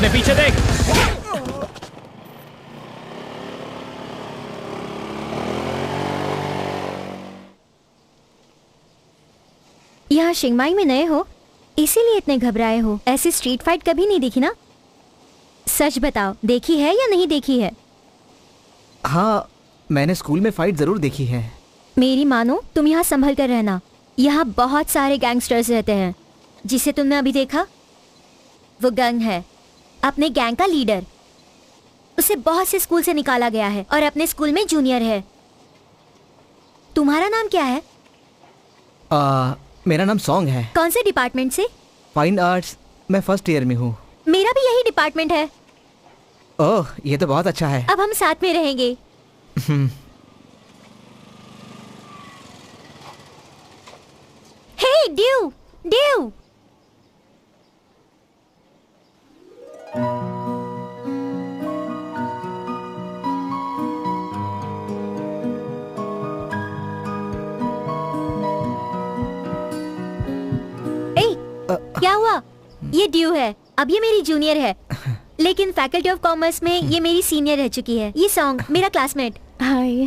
अपने पीछे देख। यहाँ शिंगमाई में नए हो इसीलिए इतने घबराए हो। ऐसी स्ट्रीट फाइट कभी नहीं देखी ना? सच बताओ, देखी है या नहीं देखी है? हाँ, मैंने स्कूल में फाइट जरूर देखी है। मेरी मानो, तुम यहाँ संभल कर रहना। यहाँ बहुत सारे गैंगस्टर्स रहते हैं। जिसे तुमने अभी देखा वो गैंग है, अपने गैंग का लीडर। उसे बहुत से स्कूल से निकाला गया है और अपने स्कूल में जूनियर है। तुम्हारा नाम क्या है? मेरा नाम सॉन्ग है। कौन से डिपार्टमेंट से? Fine arts. मैं फर्स्ट ईयर में हूँ। मेरा भी यही डिपार्टमेंट है। ओह, ये तो बहुत अच्छा है। अब हम साथ में रहेंगे। हे ड्यू, ड्यू। क्या हुआ? ये ड्यू है। अब ये मेरी जूनियर है, लेकिन फैकल्टी ऑफ कॉमर्स में ये मेरी सीनियर रह चुकी है। ये सॉन्ग मेरा क्लासमेट। हाय।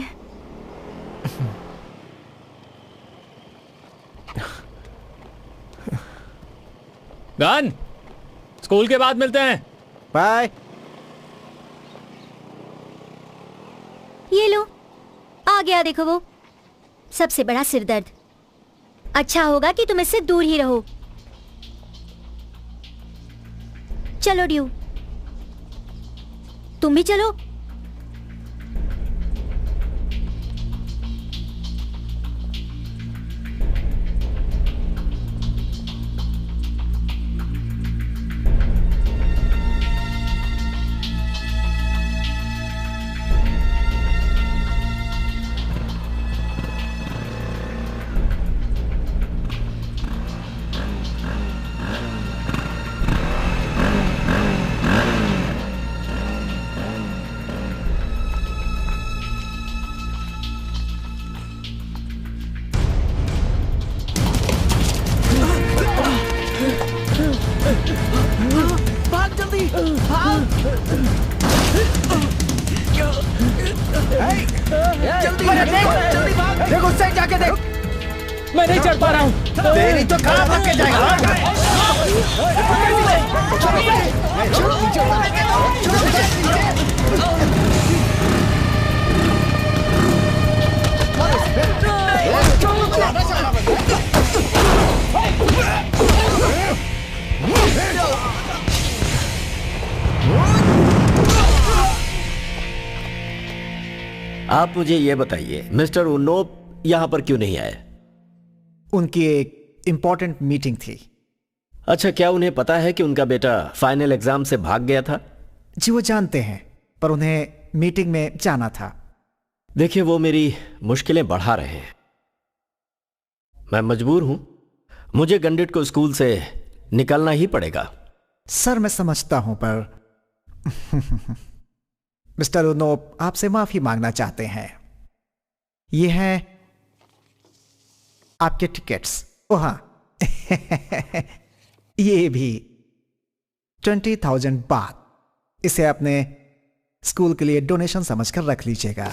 गन, स्कूल के बाद मिलते हैं। बाय। ये लो, आ गया देखो वो सबसे बड़ा सिरदर्द। अच्छा होगा कि तुम इससे दूर ही रहो। चलो ड्यू, तुम भी चलो। देखो, उससे जाके देख। मैं नहीं चढ़ पा रहा हूँ। तेरी तो कहाँ भाग के जाएगा? आप मुझे ये बताइए, मिस्टर उन्नोप यहाँ पर क्यों नहीं आए? उनकी एक इंपॉर्टेंट मीटिंग थी। अच्छा, क्या उन्हें पता है कि उनका बेटा फाइनल एग्जाम से भाग गया था? जी वो जानते हैं, पर उन्हें मीटिंग में जाना था। देखिए, वो मेरी मुश्किलें बढ़ा रहे हैं। मैं मजबूर हूं, मुझे गंडिट को स्कूल से निकलना ही पड़ेगा। सर मैं समझता हूं, पर मिस्टर उन्नोप आपसे माफी मांगना चाहते हैं। ये हैं आपके टिकट्स। ओ हाँ ये भी 20,000 बात। इसे अपने स्कूल के लिए डोनेशन समझकर रख लीजिएगा।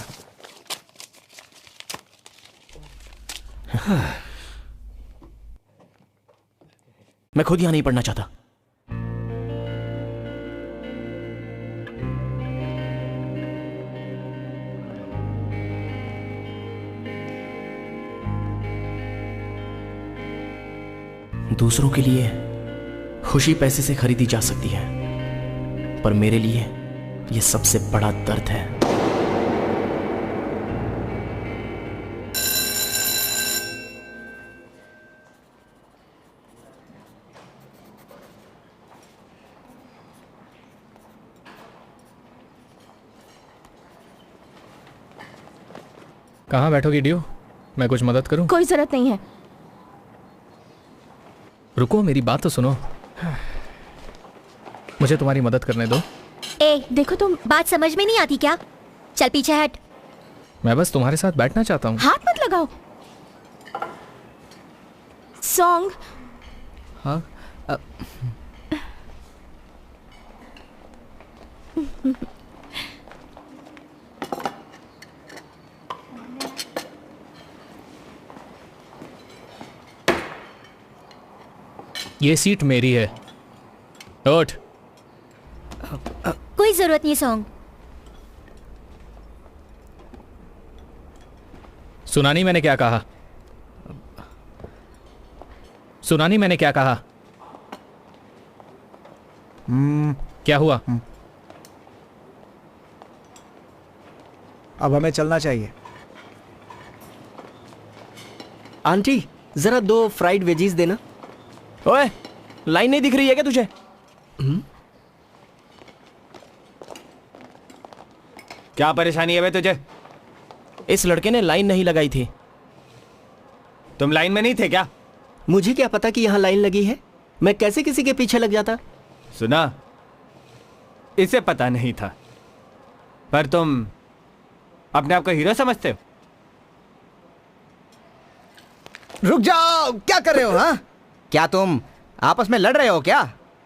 मैं खुद यहां नहीं पढ़ना चाहता। दूसरों के लिए खुशी पैसे से खरीदी जा सकती है, पर मेरे लिए यह सबसे बड़ा दर्द है। कहाँ बैठोगी ड्यू? मैं कुछ मदद करूं? कोई जरूरत नहीं है। रुको, मेरी बात तो सुनो। मुझे तुम्हारी मदद करने दो। ए देखो, तुम बात समझ में नहीं आती क्या? चल पीछे हट। मैं बस तुम्हारे साथ बैठना चाहता हूँ। हाथ मत लगाओ। सॉन्ग। हाँ? ये सीट मेरी है, उठ। कोई जरूरत नहीं सॉन्ग। सुना नहीं मैंने क्या कहा? सुना नहीं मैंने क्या कहा? क्या हुआ? अब हमें चलना चाहिए। आंटी, जरा 2 फ्राइड वेजीज देना। ओए, लाइन नहीं दिख रही है क्या तुझे? क्या परेशानी है बे तुझे? इस लड़के ने लाइन नहीं लगाई थी। तुम लाइन में नहीं थे क्या? मुझे क्या पता कि यहाँ लाइन लगी है? मैं कैसे किसी के पीछे लग जाता? सुना, इसे पता नहीं था, पर तुम अपने आप को हीरो समझते हो। रुक जाओ, क्या कर रहे हो? हाँ, क्या तुम आपस में लड़ रहे हो क्या?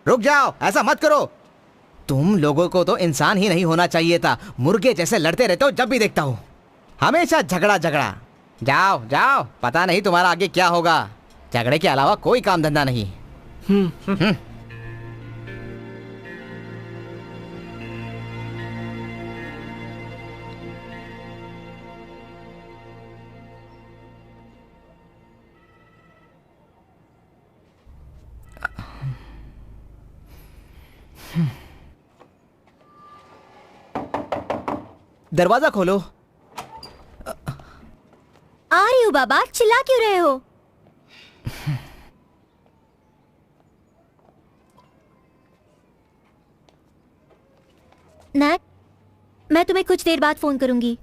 रुक जाओ, ऐसा मत करो। तुम लोगों को तो इंसान ही नहीं होना चाहिए था, मुर्गे जैसे लड़ते रहते हो जब भी देखता हूँ। हमेशा झगड़ा झगड़ा। जाओ जाओ, पता नहीं तुम्हारा आगे क्या होगा। झगड़े के अलावा कोई काम धंधा नहीं। दरवाजा खोलो। आ रही हूँ बाबा, चिल्ला क्यों रहे हो? नैट, मैं तुम्हें कुछ देर बाद फोन करूंगी।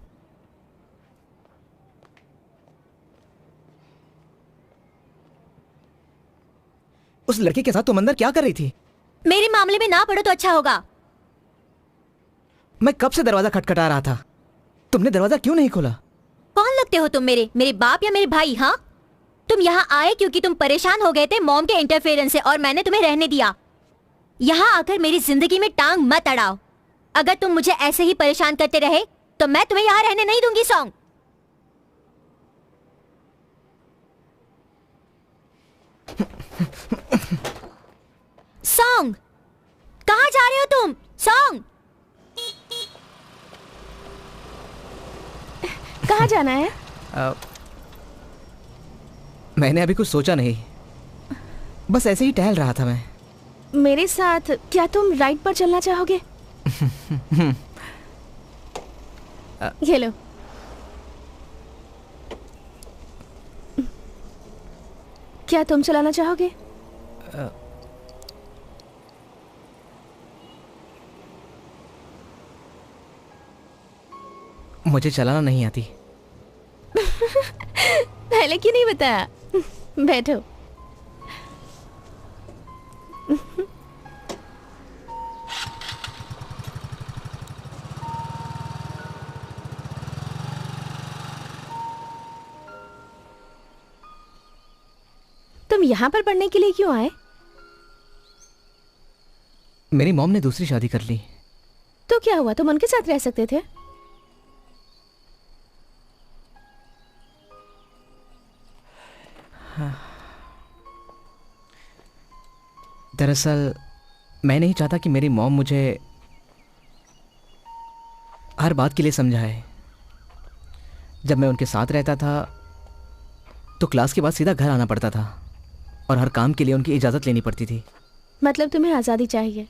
उस लड़के के साथ तुम अंदर क्या कर रही थी? मेरे मामले में ना पड़ो तो अच्छा होगा। मैं कब से दरवाजा खटखटा रहा था, तुमने दरवाजा क्यों नहीं खोला? कौन लगते हो तुम मेरे बाप या मेरे भाई? हाँ, तुम यहाँ आए क्योंकि तुम परेशान हो गए थे मॉम के इंटरफेरेंस से, और मैंने तुम्हें रहने दिया। यहाँ आकर मेरी जिंदगी में टांग मत अड़ाओ। अगर तुम मुझे ऐसे ही परेशान करते रहे तो मैं तुम्हें यहाँ रहने नहीं दूंगी। सॉन्ग, सॉन्ग, कहाँ जा रहे हो तुम? सॉन्ग, कहाँ जाना है? मैंने अभी कुछ सोचा नहीं, बस ऐसे ही टहल रहा था मैं। मेरे साथ क्या तुम राइड पर चलना चाहोगे? ये लो। क्या तुम चलाना चाहोगे? मुझे चलाना नहीं आती। पहले क्यों नहीं बताया? बैठो। तुम यहाँ पर पढ़ने के लिए क्यों आए? मेरी मॉम ने दूसरी शादी कर ली। तो क्या हुआ, तुम उनके साथ रह सकते थे। दरअसल मैं नहीं चाहता कि मेरी मॉम मुझे हर बात के लिए समझाए। जब मैं उनके साथ रहता था तो क्लास के बाद सीधा घर आना पड़ता था, और हर काम के लिए उनकी इजाज़त लेनी पड़ती थी। मतलब तुम्हें आज़ादी चाहिए।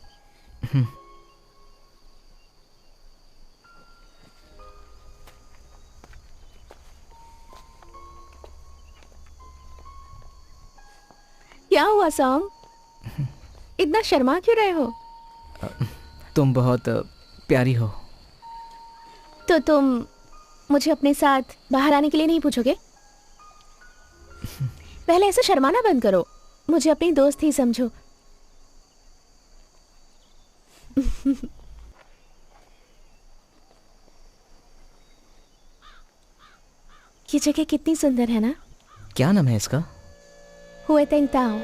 क्या हुआ सॉन्ग, इतना शर्मा क्यों रहे हो? तुम बहुत प्यारी हो। तो तुम मुझे अपने साथ बाहर आने के लिए नहीं पूछोगे? पहले ऐसे शर्माना बंद करो, मुझे अपनी दोस्त ही समझो। ये जगह कितनी सुंदर है ना? क्या नाम है इसका? हुए तेंगताओ।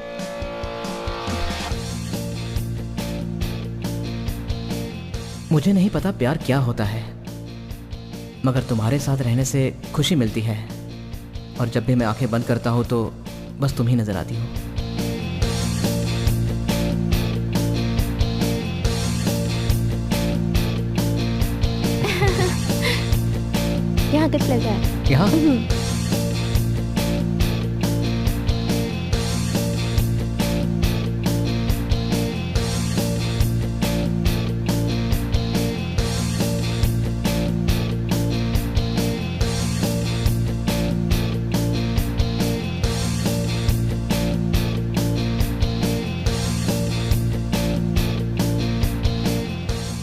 मुझे नहीं पता प्यार क्या होता है, मगर तुम्हारे साथ रहने से खुशी मिलती है। और जब भी मैं आंखें बंद करता हूँ तो बस तुम ही नजर आती हो। यहाँ कैसा लग रहा है? यहाँ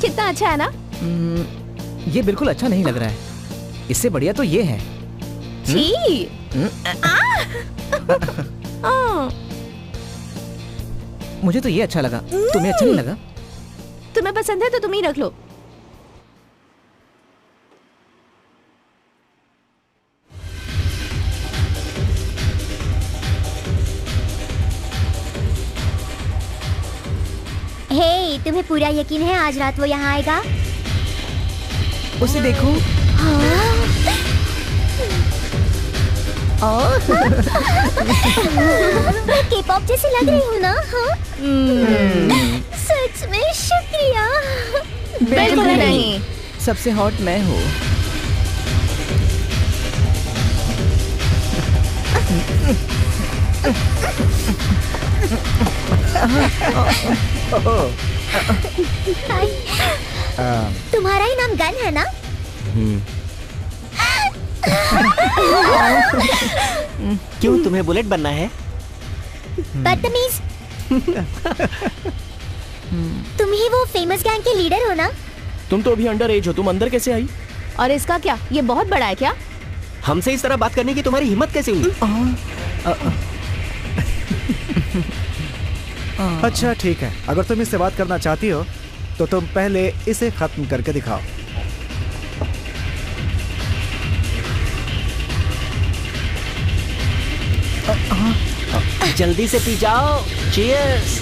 कितना अच्छा है ना? ये बिल्कुल अच्छा नहीं लग रहा है। इससे बढ़िया तो ये है। छी। मुझे तो ये अच्छा लगा, तुम्हें अच्छा नहीं लगा? तुम्हें पसंद है तो तुम ही रख लो। हे, तुम्हें पूरा यकीन है आज रात वो यहाँ आएगा? उसे देखो। मैं K-pop जैसी लग रही हूँ ना? हाँ? सच में शुक्रिया। बिल्कुल नहीं। सबसे हॉट मैं हूँ। तुम्हारा ही नाम गन है ना? क्यों, तुम्हें बुलेट बनना है? बदतमीज। तुम ही वो फेमस गैंग के लीडर हो ना? तुम तो अभी अंडर एज हो, तुम अंदर कैसे आई? और इसका क्या? ये बहुत बड़ा है क्या? हमसे इस तरह बात करने की तुम्हारी हिम्मत कैसे हुई? अच्छा ठीक है, अगर तुम इससे बात करना चाहती हो तो तुम पहले इसे खत्म करके दिखाओ। जल्दी से पी जाओ। चीयर्स।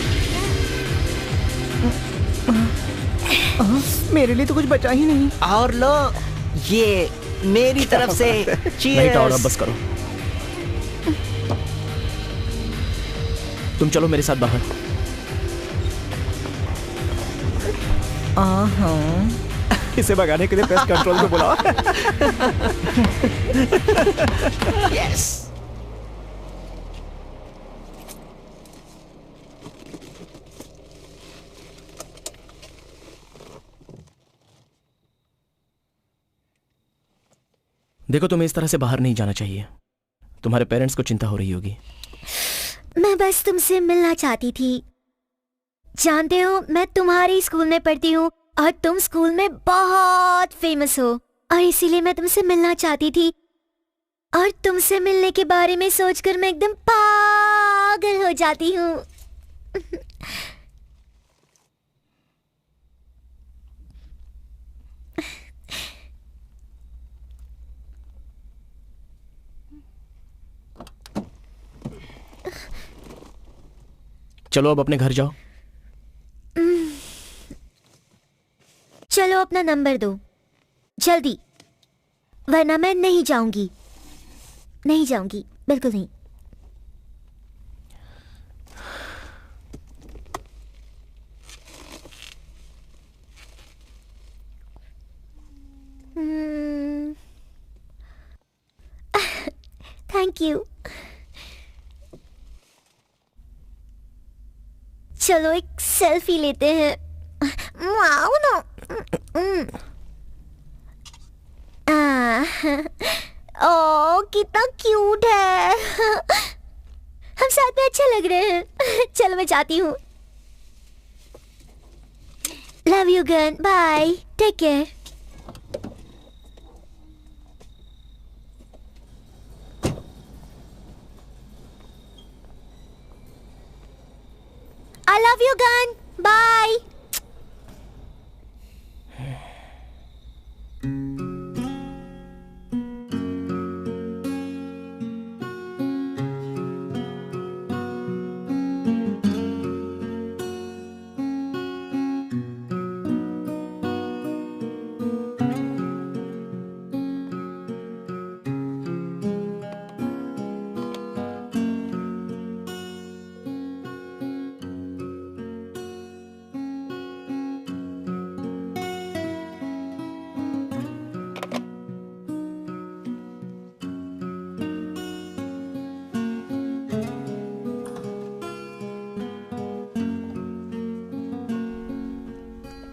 मेरे लिए तो कुछ बचा ही नहीं। और लो, ये मेरी तरफ से नहीं टावड़ा, बस करो। तुम चलो मेरे साथ बाहर। इसे भगाने के लिए पेस्ट कंट्रोल को बुलाओ। यस। देखो, तुम्हें इस तरह से बाहर नहीं जाना चाहिए। तुम्हारे पेरेंट्स को चिंता हो रही होगी। मैं बस तुमसे मिलना चाहती थी। जानते हो, मैं तुम्हारी स्कूल में पढ़ती हूँ और तुम स्कूल में बहुत फेमस हो, और इसीलिए मैं तुमसे मिलना चाहती थी। और तुमसे मिलने के बारे में सोचकर मैं एकदम पागल हो जाती हूँ। चलो अब अपने घर जाओ। चलो अपना नंबर दो जल्दी, वरना मैं नहीं जाऊंगी। नहीं जाऊंगी, बिल्कुल नहीं। Thank you. चलो एक सेल्फी लेते हैं। Wow no. ओ कितना क्यूट है। हम साथ में अच्छे लग रहे हैं। चलो मैं जाती हूँ। Love you Gun, bye, take care. I love you, Gun. Bye.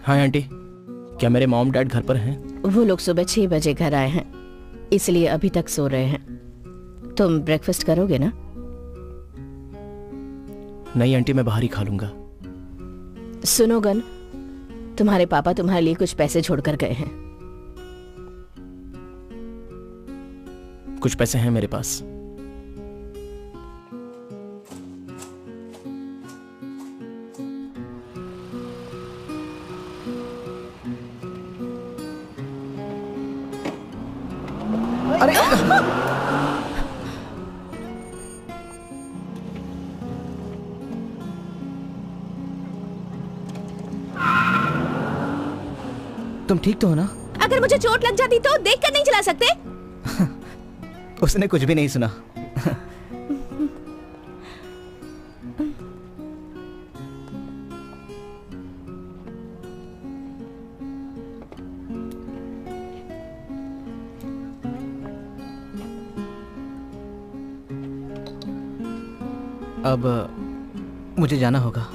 हाँ आंटी, क्या मेरे मॉम डैड घर पर हैं? वो लोग सुबह 6 बजे घर आए हैं, इसलिए अभी तक सो रहे हैं। तुम ब्रेकफास्ट करोगे ना? नहीं आंटी, मैं बाहर ही खा लूंगा। सुनो गन, तुम्हारे पापा तुम्हारे लिए कुछ पैसे छोड़कर गए हैं। कुछ पैसे हैं मेरे पास। अरे तुम ठीक तो हो ना? अगर मुझे चोट लग जाती तो देखकर नहीं चला सकते? उसने कुछ भी नहीं सुना। अब मुझे जाना होगा।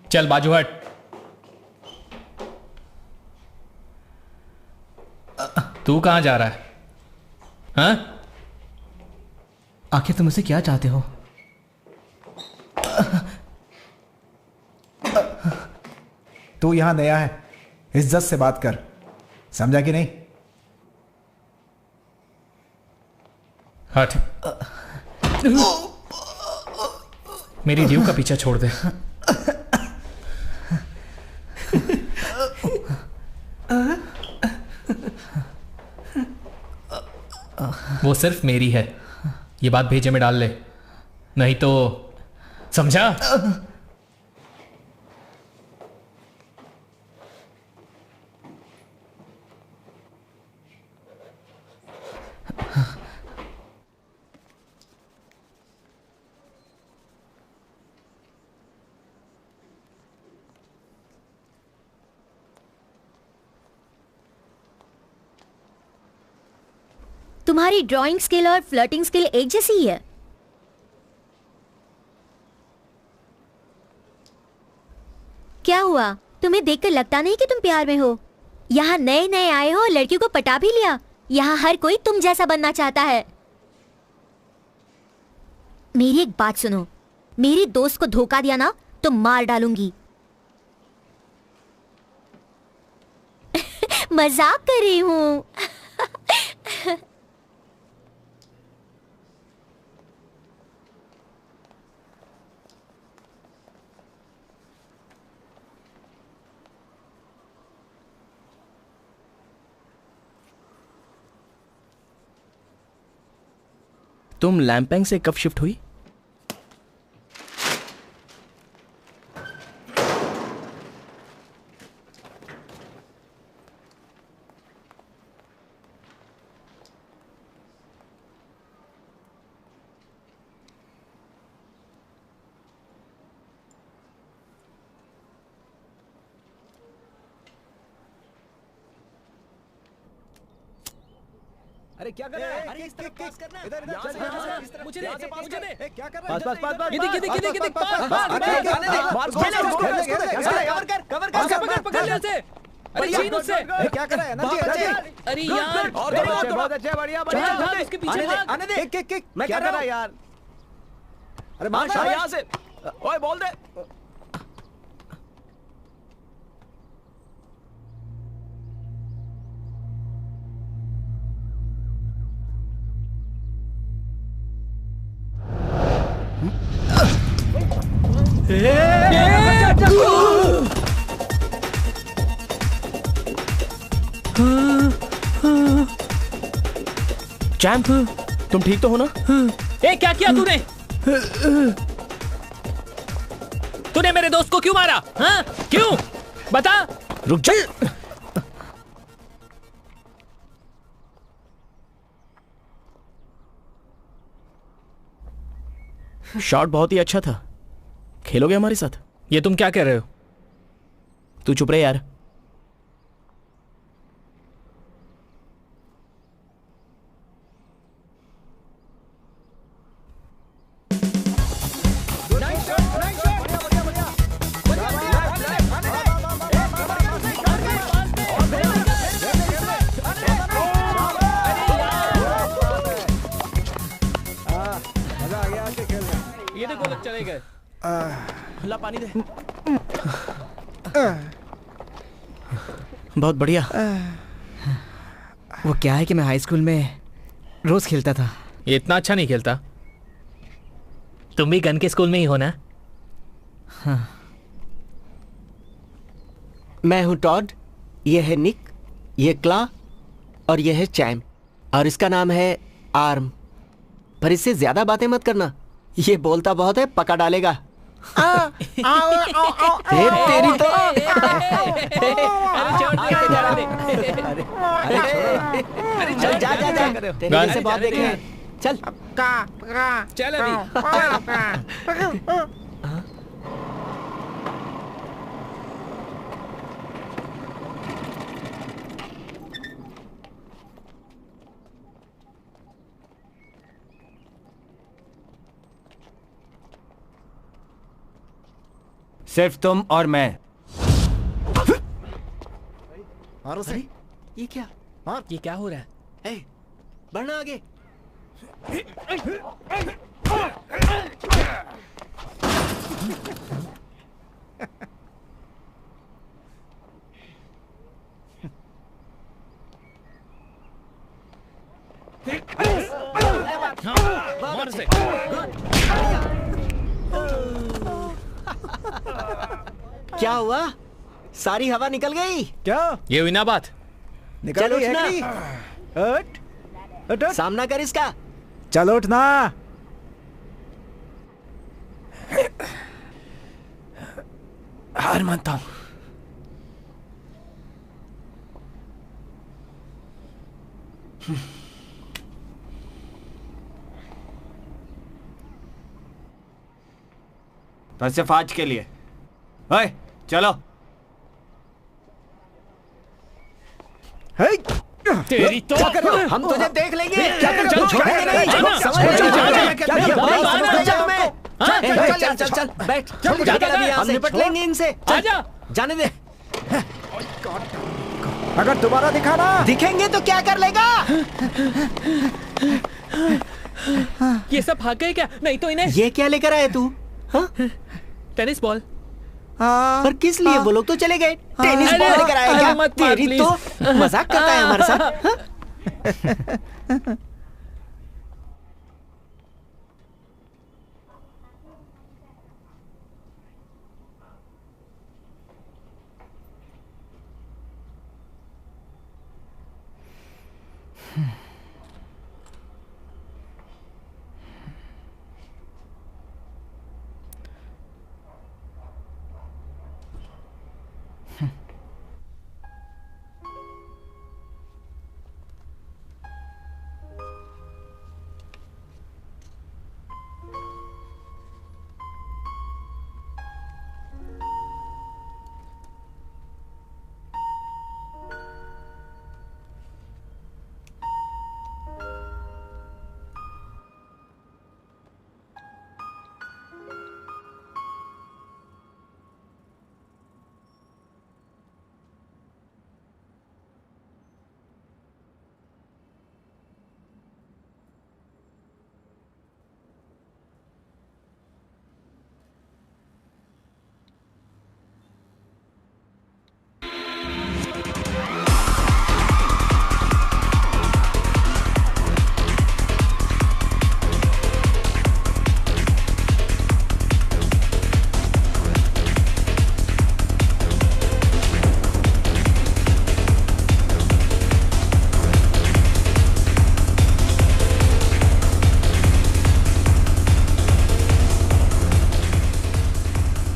चल बाजू हट। तू कहां जा रहा है? हाँ? आखिर तुम मुझसे क्या चाहते हो? तू यहां नया है, इज्जत से बात कर, समझा कि नहीं? हट। मेरी ड्यू का पीछा छोड़ दे। वो सिर्फ मेरी है, ये बात भेजे में डाल ले, नहीं तो समझा? तुम्हारी ड्राइंग स्किल और फ्लर्टिंग स्किल एक जैसी ही है। क्या हुआ? तुम्हें देखकर लगता नहीं कि तुम प्यार में हो। यहाँ नए नए आए हो और लड़कियों को पटा भी लिया। यहाँ हर कोई तुम जैसा बनना चाहता है। मेरी एक बात सुनो, मेरी दोस्त को धोखा दिया ना तो मार डालूंगी। मजाक कर रही हूँ। तुम लैम्पेंग से कब शिफ्ट हुई? अरे क्या कर रहा है? अरे इस तरफ पास करना। इधर इधर चल चल। मुझे दे, मुझे दे। क्या कर रहा है? पास पास पास। ये देख पास। मार कवर कर पकड़ ले उसे। अरे छीन उससे। क्या कर रहा है? अरे यार, बहुत अच्छे बढ़िया बढ़िया। उसके पीछे भाग। आने दे। किक मैं क्या कर रहा है यार? अरे मार यहां से। ओए बोल दे। चैंप, तुम ठीक तो हो ना? ए, क्या किया तूने? तूने मेरे दोस्त को क्यों मारा? हाँ? क्यों? बता। रुक जा। शॉट बहुत ही अच्छा था। खेलोगे हमारे साथ? ये तुम क्या कह रहे हो? तू चुप रहे यार। ये देखो लोग चले गए। ला पानी दे। बहुत बढ़िया। वो क्या है कि मैं हाई स्कूल में रोज खेलता था। ये इतना अच्छा नहीं खेलता। तुम भी गन के स्कूल में ही हो ना? हाँ। मैं हूं टॉड, ये है निक, ये क्ला और ये है चैम, और इसका नाम है आर्म। पर इससे ज्यादा बातें मत करना, ये बोलता बहुत है, पका डालेगा। तेरी तो चल जा जा जा, तेरे से बहुत देखे हैं। चल चल अभी। सिर्फ तुम और मैं। और उसे ये क्या? ये क्या हो रहा है? ए, बढ़ना आगे। मार से। क्या हुआ? सारी हवा निकल गई क्या? ये हुई ना बात। निकल चल गई है उठना। कि नहीं? हट, हट, हट। सामना कर इसका। चल उठना। हार मानता हूं। बस सिर्फ आज के लिए। ओए, चलो। हे, तेरी तो हम तुझे देख लेंगे। क्या कर रहे हो? छोड़ेंगे नहीं। जाना। समझ में चल, नहीं चल, आया। चल, क्या चल, भाई, चल, समझ चल, जा में। हाँ, चल चल चल चल बैठ। जाकर अभी यहाँ से निपट लेंगे इनसे। चल, आजा। जाने दे। अगर दोबारा दिखाना। दिखेंगे तो क्या कर लेगा? ये सब भाग गए क्या? नहीं तो इन्हें ये क्या लेकर आया तू? हाँ? Tennis ball. पर किस लिए? वो लोग तो चले गए। टेनिस अरे, बॉल लेकर आया अरे क्या? मत मार, तेरी प्लीज। तो मजाक करता है हमारे साथ। हाँ?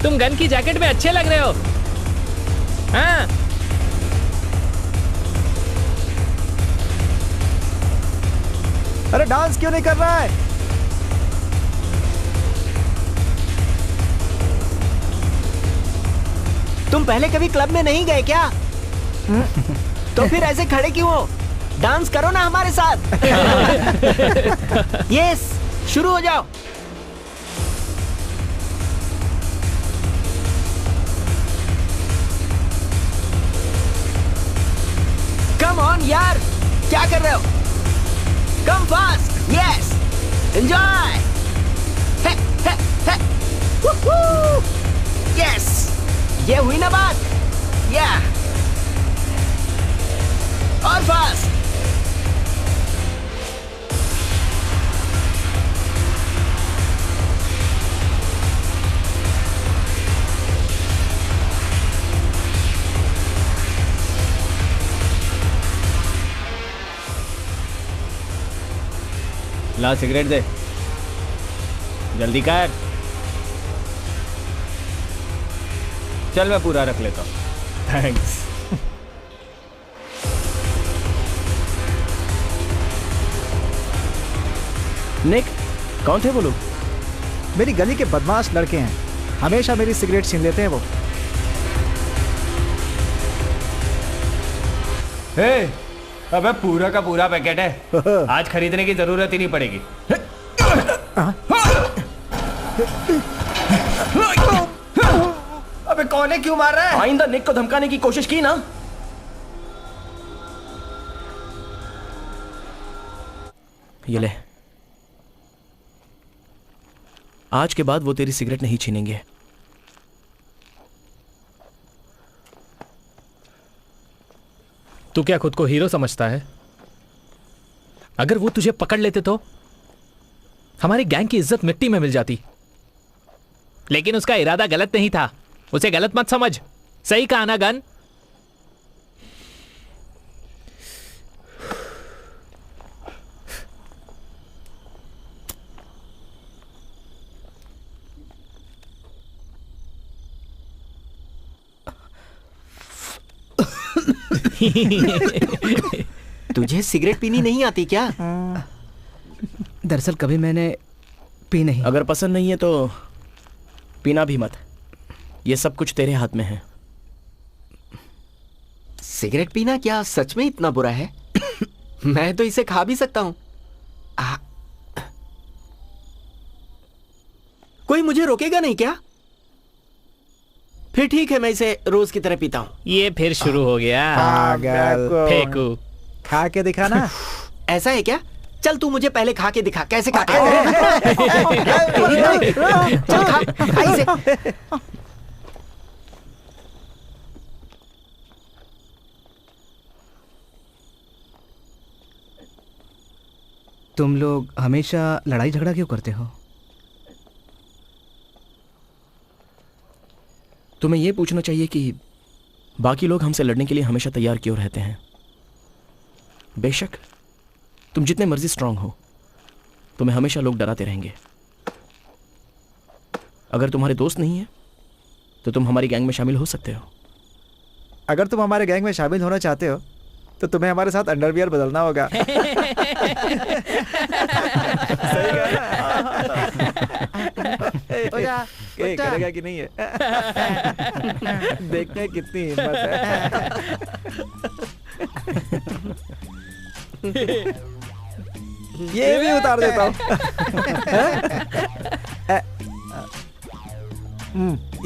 तुम गन की जैकेट में अच्छे लग रहे हो। हाँ। अरे डांस क्यों नहीं कर रहा है? तुम पहले कभी क्लब में नहीं गए क्या? तो फिर ऐसे खड़े क्यों हो? डांस करो ना हमारे साथ। यस, शुरू हो जाओ। कम ऑन यार, क्या कर रहे हो? Come fast, yes, enjoy. Yes, ये हुई ना बात? या और फास्ट। ला सिगरेट दे, जल्दी कर। चल मैं पूरा रख लेता हूँ। थैंक्स। निक, कौन थे वो लोग? मेरी गली के बदमाश लड़के हैं, हमेशा मेरी सिगरेट छीन लेते हैं वो। हे, अबे पूरा का पूरा पैकेट है, आज खरीदने की जरूरत ही नहीं पड़ेगी। अबे कौन है, क्यों मार रहा है? आइंदा निक को धमकाने की कोशिश की ना। ये ले, आज के बाद वो तेरी सिगरेट नहीं छीनेंगे। तू क्या खुद को हीरो समझता है? अगर वो तुझे पकड़ लेते तो हमारी गैंग की इज्जत मिट्टी में मिल जाती। लेकिन उसका इरादा गलत नहीं था, उसे गलत मत समझ। सही कहा ना गन? तुझे सिगरेट पीनी नहीं आती क्या? दरअसल कभी मैंने पी नहीं। अगर पसंद नहीं है तो पीना भी मत। ये सब कुछ तेरे हाथ में है। सिगरेट पीना क्या सच में इतना बुरा है? मैं तो इसे खा भी सकता हूं। कोई मुझे रोकेगा नहीं क्या? फिर ठीक है, मैं इसे रोज की तरह पीता हूं। ये फिर शुरू हो गया। पागल। फेंकू। खा के दिखा ना। ऐसा है क्या? चल तू मुझे पहले खा के दिखा, कैसे खाते हैं? चल खा इसे। तुम लोग हमेशा लड़ाई झगड़ा क्यों करते हो? तुम्हें यह पूछना चाहिए कि बाकी लोग हमसे लड़ने के लिए हमेशा तैयार क्यों रहते हैं। बेशक तुम जितने मर्जी स्ट्रांग हो, तुम्हें हमेशा लोग डराते रहेंगे। अगर तुम्हारे दोस्त नहीं है तो तुम हमारी गैंग में शामिल हो सकते हो। अगर तुम हमारे गैंग में शामिल होना चाहते हो तो तुम्हें हमारे साथ अंडरवियर बदलना होगा। सही कहा। करेगा कि नहीं है? देखते हैं कितनी हिम्मत है। ये भी उतार देता हूँ।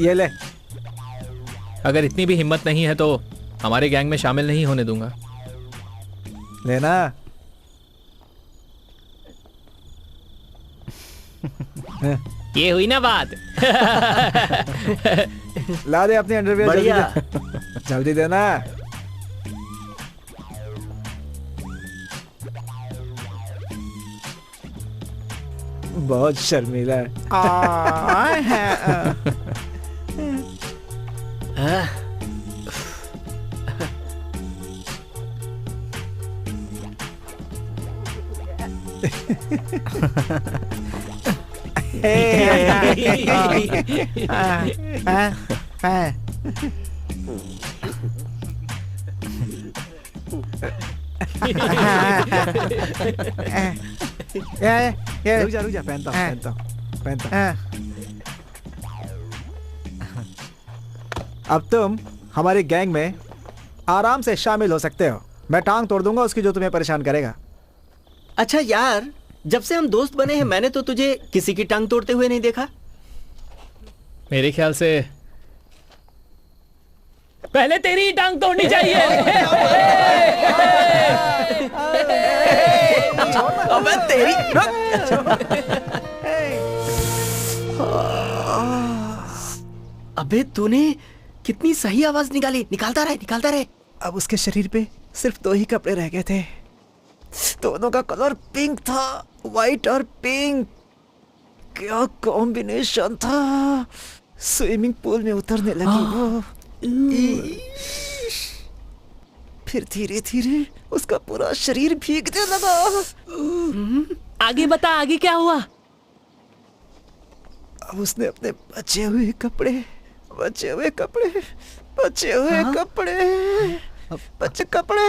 ये ले। अगर इतनी भी हिम्मत नहीं है तो हमारे गैंग में शामिल नहीं होने दूंगा। लेना। ये हुई ना बात। ला दे अपनी अंडरवियर जल्दी बढ़िया। दे। जल्दी देना। बहुत शर्मीला है। रुक जा पहनता हूँ। अब तुम हमारी गैंग में आराम से शामिल हो सकते हो। मैं टांग तोड़ दूंगा उसकी जो तुम्हें परेशान करेगा। अच्छा यार, जब से हम दोस्त बने हैं मैंने तो तुझे किसी की टांग तोड़ते हुए नहीं देखा। मेरे ख्याल से पहले तेरी ही टांग तोड़नी चाहिए। अबे तेरी अबे तूने कितनी सही आवाज निकाली। निकालता रहे। अब उसके शरीर पे सिर्फ 2 ही कपड़े रह गए थे। दोनों का कलर पिंक था, वाइट और पिंक। क्या कॉम्बिनेशन था। स्विमिंग पूल में उतरने लगी वो। फिर धीरे धीरे उसका पूरा शरीर भीगने लगा। आगे बता, आगे क्या हुआ? अब उसने अपने बचे हुए कपड़े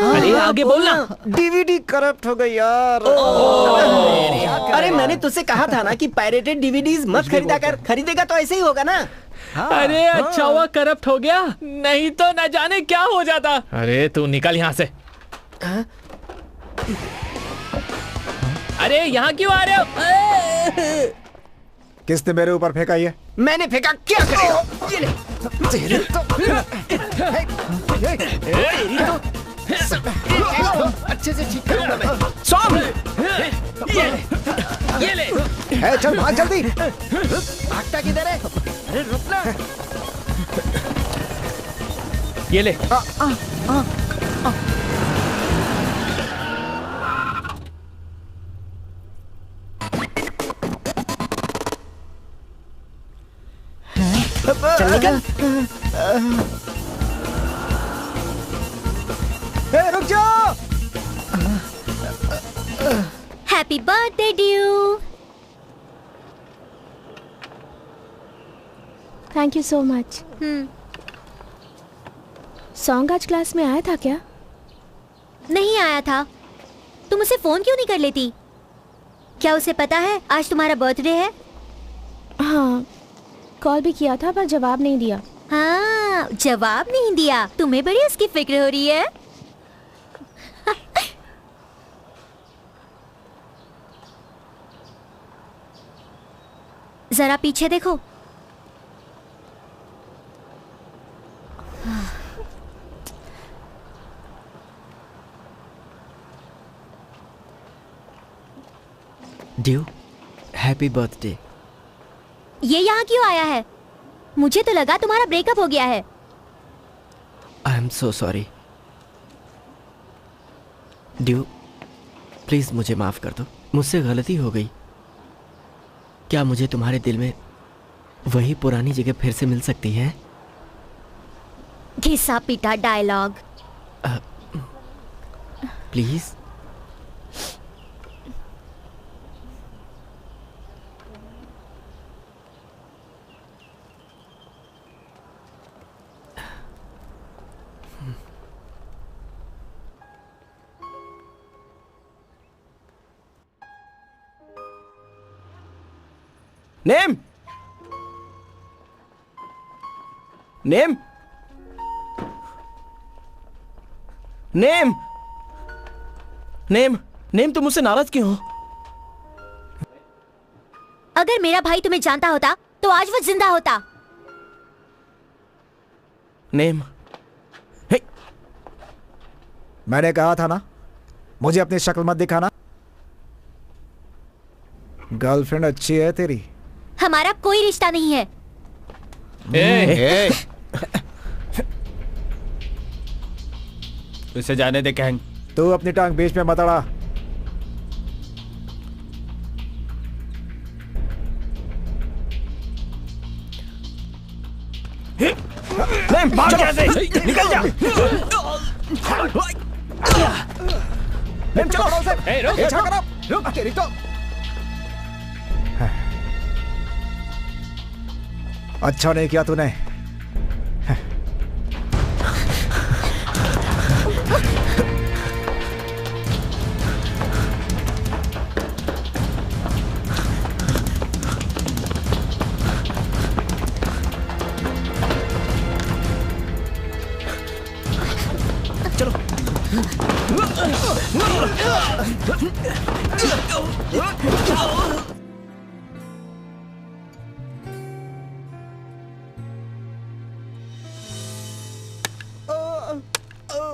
अरे आगे बोलना। डीवीडी करप्ट हो गई यार। अरे मैंने तुझसे कहा था ना कि पायरेटेड डीवीडीज मत खरीदा कर। खरीदेगा तो ऐसे ही होगा ना। अरे अच्छा हुआ करप्ट हो गया, नहीं तो न जाने क्या हो जाता। अरे तू निकल यहाँ से। अरे यहाँ क्यों आ रहे हो? किसने मेरे ऊपर फेंका ये? मैंने फेंका, क्या करेगा? ये ले। तेरी तो अच्छे से ठीक करूंगा मैं। सॉम, ये ले। है, चल भाग जल्दी। भागता किधर है? अरे रुकना। ये ले। चल निकल। रुक जाओ। Happy birthday due. Thank you so much. Song आज क्लास में आया था क्या? नहीं आया था। तुम उसे फोन क्यों नहीं कर लेती? क्या उसे पता है आज तुम्हारा बर्थडे है? हाँ, कॉल भी किया था पर जवाब नहीं दिया। हाँ, जवाब नहीं दिया। तुम्हें बड़ी उसकी फिक्र हो रही है। जरा पीछे देखो। Due, happy birthday. ये यहाँ क्यों आया है? मुझे तो लगा तुम्हारा ब्रेकअप हो गया है। I am so sorry. Due, please मुझे माफ कर दो। मुझसे गलती हो गई। क्या मुझे तुम्हारे दिल में वही पुरानी जगह फिर से मिल सकती है? घिसा पिटा dialogue. Please. Name, name, name, name, name, तुम मुझसे नाराज क्यों हो? अगर मेरा भाई तुम्हें जानता होता तो आज वो जिंदा होता। नेम, हे, मैंने कहा था ना, मुझे अपनी शक्ल मत दिखाना। गर्लफ्रेंड अच्छी है तेरी। हमारा कोई रिश्ता नहीं है। उसे जाने दे कैंग। तू अपनी टांग बीच में मत अड़ा। नेम, भाग यहाँ से, निकल जा। नेम, चलो। रुक। तेरी तो अच्छा नहीं किया तूने।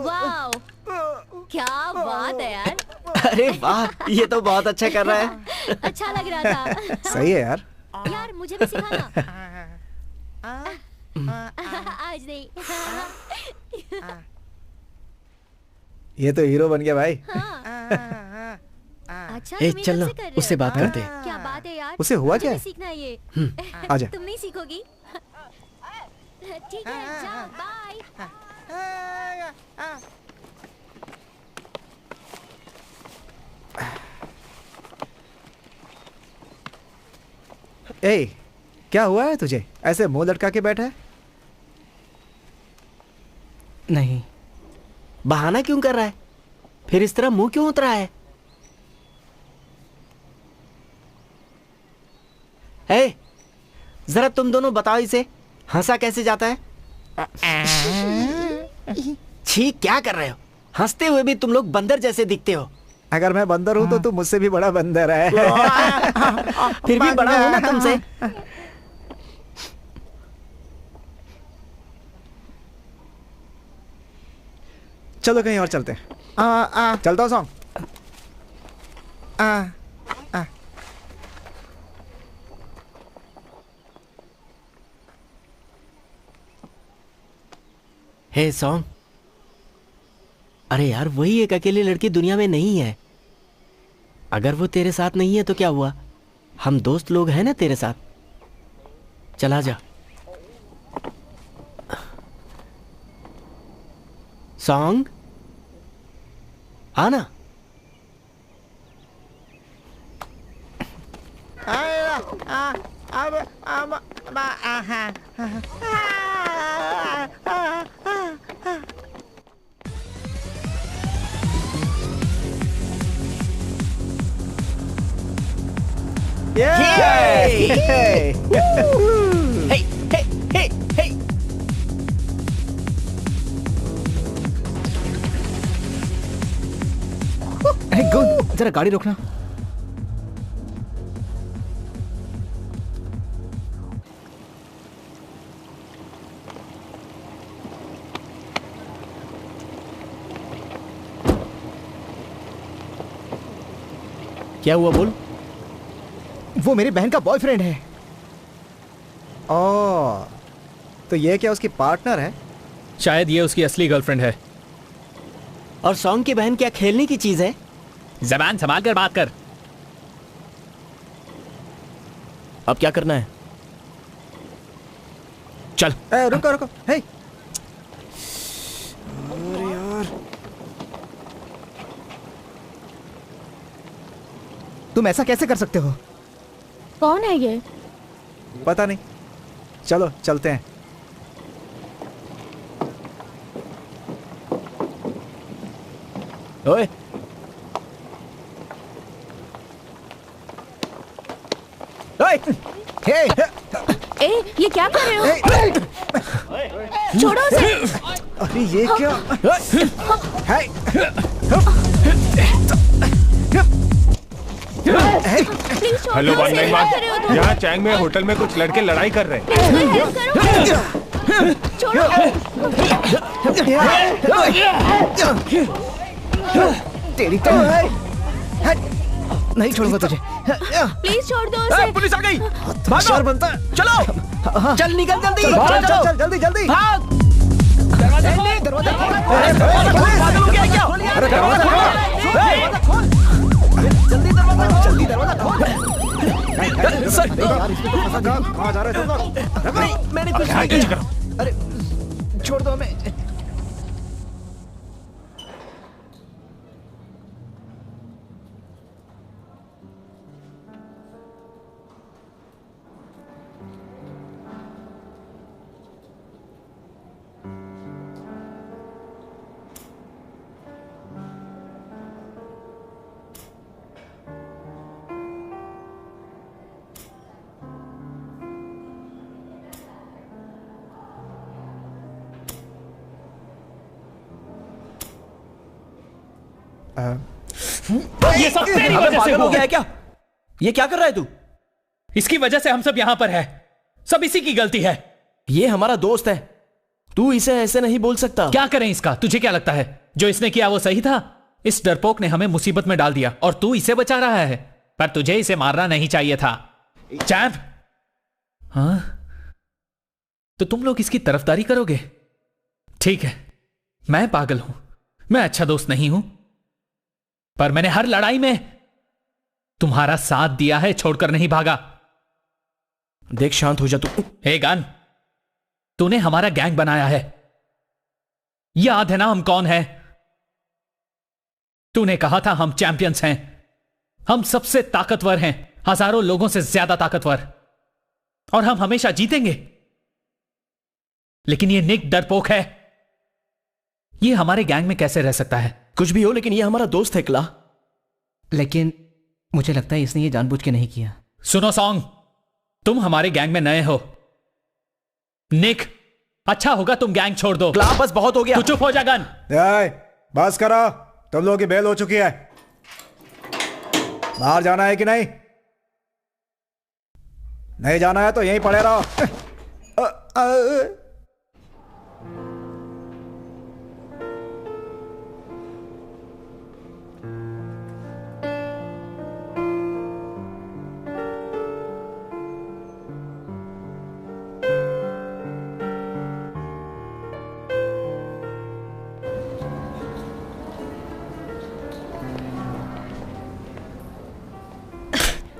वाओ, क्या बात है यार। अरे वाह, ये तो बहुत अच्छा कर रहा है। अच्छा लग रहा था। सही है यार। यार मुझे भी सिखाना। आज नहीं। ये तो हीरो बन गया भाई। अच्छा, ए, तुम ये चल ना, कब से कर रहे हो? उससे बात करते हैं। क्या बात है यार। उसे हुआ मुझे क्या भी है? सीखना है ये। आजा। तुम नहीं सीखोगी? ठीक है, जाओ, बाय। ए, क्या हुआ है तुझे? ऐसे मुंह लटका के बैठा है? नहीं, बहाना क्यों कर रहा है? फिर इस तरह मुंह क्यों उतरा है? ए, जरा तुम दोनों बताओ इसे, हंसा कैसे जाता है? छी, क्या कर रहे हो? हंसते हुए भी तुम लोग बंदर जैसे दिखते हो। अगर मैं बंदर हूं तो तू मुझसे भी बड़ा बंदर है। फिर भी बड़ा हूं ना तुमसे। चलो कहीं और चलते हैं। चलता हूँ सॉन्ग। हे सॉन्ग, अरे यार, वही एक अकेली लड़की दुनिया में नहीं है। अगर वो तेरे साथ नहीं है तो क्या हुआ? हम दोस्त लोग हैं ना तेरे साथ। चला जा। सॉन्ग, आना। Yay! Hey, hey, hey, hey. अरे गुड, जरा गाड़ी रोकना। क्या हुआ बोल? वो मेरी बहन का बॉयफ्रेंड है। ओह, तो ये क्या उसकी पार्टनर है? शायद ये उसकी असली गर्लफ्रेंड है। और सॉन्ग की बहन क्या खेलने की चीज है? जबान संभाल कर बात कर। अब क्या करना है? चल। रुको रुको, हे। अरे यार, तुम ऐसा कैसे कर सकते हो? कौन है ये? पता नहीं। चलो चलते हैं। ओए, ओए, हे, ए, ये क्या कर रहे हो? छोड़ो उसे। अरे ये क्या? हे, प्लीज छोड़ो हेलो उसे। 191, क्या कर रहे हो तुम? यहाँ चैंग में होटल में कुछ लड़के लड़ाई कर रहे हैं। प्लीज कोई हेल्प करो। छोड़ो। तेरी तो नहीं छोड़ूंगा तुझे। प्लीज छोड़ दो उसे। पुलिस आ गई। होशियार बनता है। चलो, चल निकल जल्दी। चल चल चल, जल्दी जल्दी। दरवाजा खोल, दरवाजा खोल। पागल हो गया क्या? अरे दरवाजा खोल। जल्दी दरवाजा खोल। सर, यार इसमें तो फंसा गया। कहाँ जा रहे तुम लोग? नहीं, मैंने कुछ नहीं किया। अरे छोड़ दो हमें। ये सब तेरी अबे वजह से पागल हो हुआ गया है है। क्या? ये क्या कर रहा है तू? इसकी वजह से हम सब यहां पर है। सब इसी की गलती है। ये हमारा दोस्त है, तू इसे ऐसे नहीं बोल सकता। क्या करें इसका? तुझे क्या लगता है जो इसने किया वो सही था? इस डरपोक ने हमें मुसीबत में डाल दिया और तू इसे बचा रहा है। पर तुझे इसे मारना नहीं चाहिए था। चैंप, हाँ? तो तुम लोग इसकी तरफदारी करोगे? ठीक है, मैं पागल हूं, मैं अच्छा दोस्त नहीं हूं, पर मैंने हर लड़ाई में तुम्हारा साथ दिया है, छोड़कर नहीं भागा। देख, शांत हो जा तू। हे गन, तूने हमारा गैंग बनाया है, याद है ना हम कौन है? तूने कहा था हम चैंपियंस हैं, हम सबसे ताकतवर हैं, हजारों लोगों से ज्यादा ताकतवर, और हम हमेशा जीतेंगे। लेकिन ये निक डरपोक है, ये हमारे गैंग में कैसे रह सकता है? कुछ भी हो, लेकिन ये हमारा दोस्त है क्ला। लेकिन मुझे लगता है इसने ये जानबूझ के नहीं किया। सुनो सॉन्ग, तुम हमारे गैंग में नए हो। निक, अच्छा होगा तुम गैंग छोड़ दो। क्ला, बस बहुत हो गया। तू चुप हो जा गन। बस करो, तुम लोगों की बेल हो चुकी है। बाहर जाना है कि नहीं? नहीं जाना है तो यहीं पड़े रहो।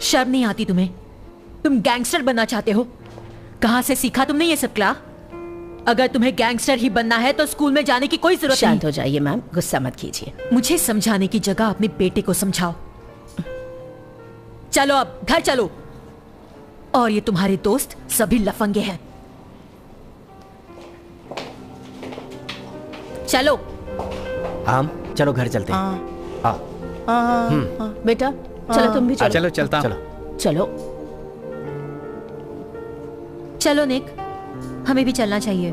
शर्म नहीं आती तुम्हें? तुम गैंगस्टर बनना चाहते हो? कहां से सीखा तुमने ये सब क्ला? अगर तुम्हें गैंगस्टर ही बनना है तो स्कूल में जाने की कोई जरूरत नहीं। शांत हो जाइए मैम, गुस्सा मत कीजिए। मुझे समझाने की जगह अपने बेटे को समझाओ। चलो अब घर चलो। और ये तुम्हारे दोस्त सभी लफंगे हैं। चलो। हम चलो घर चलते हैं। बेटा चलो, तुम भी चलो। चलो, चलता हूं। चलो चलो निक, हमें भी चलना चाहिए।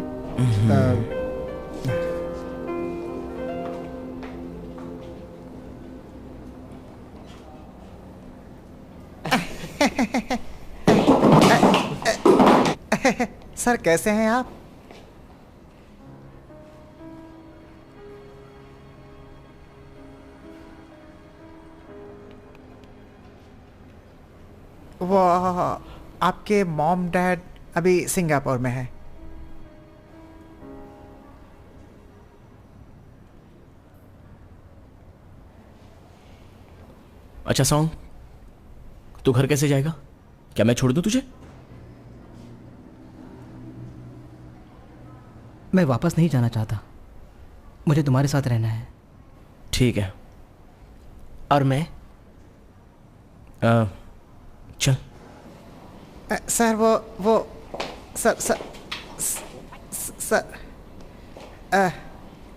सर कैसे हैं आप? वो आपके मॉम डैड अभी सिंगापुर में है। अच्छा सॉन्ग, तू घर कैसे जाएगा? क्या मैं छोड़ दूं तुझे? मैं वापस नहीं जाना चाहता, मुझे तुम्हारे साथ रहना है। ठीक है। और मैं चल। सर वो सर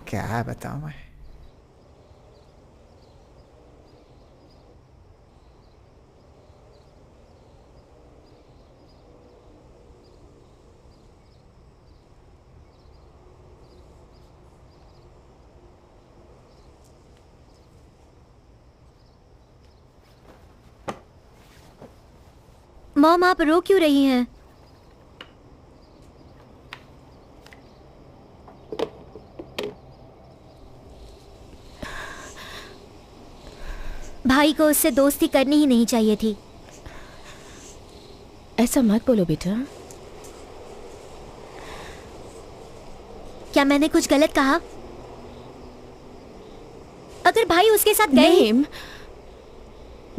क्या बताऊं मैं? मॉम, आप रो क्यों रही हैं? भाई को उससे दोस्ती करनी ही नहीं चाहिए थी। ऐसा मत बोलो बेटा। क्या मैंने कुछ गलत कहा? अगर भाई उसके साथ गए। नहीं,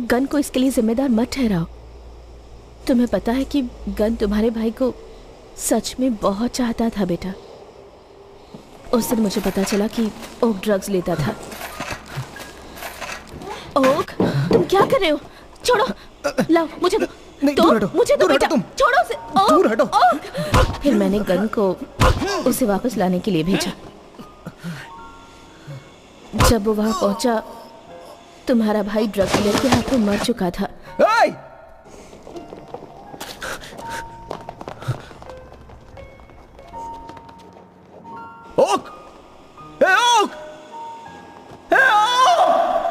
गन को इसके लिए जिम्मेदार मत ठहराओ। तुम्हें पता है कि गन तुम्हारे भाई को सच में बहुत चाहता था बेटा। उस दिन मुझे पता चला कि ओक ड्रग्स लेता था। ओक, तुम क्या कर रहे हो? छोड़ो, लाओ मुझे दो। नहीं, दो, दूर हटो, मुझे दो दूर बेटा। हटो तुम। छोड़ो उसे। ओक, दूर हटो। ओक। फिर मैंने गन को उसे वापस लाने के लिए भेजा। जब वो वहां पहुंचा, तुम्हारा भाई ड्रग डीलर के हाथों मर चुका था। ओक! ए ओक! ए ओक!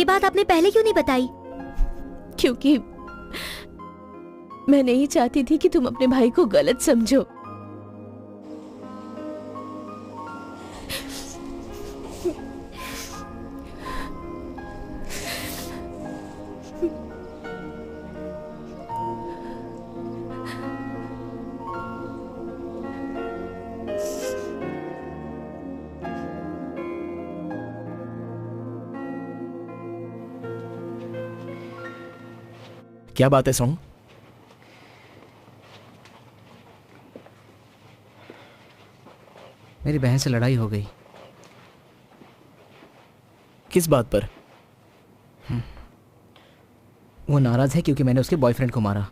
बात आपने पहले क्यों नहीं बताई? क्योंकि मैं नहीं चाहती थी कि तुम अपने भाई को गलत समझो। क्या बात है सॉन्ग? मेरी बहन से लड़ाई हो गई। किस बात पर? वो नाराज है क्योंकि मैंने उसके बॉयफ्रेंड को मारा।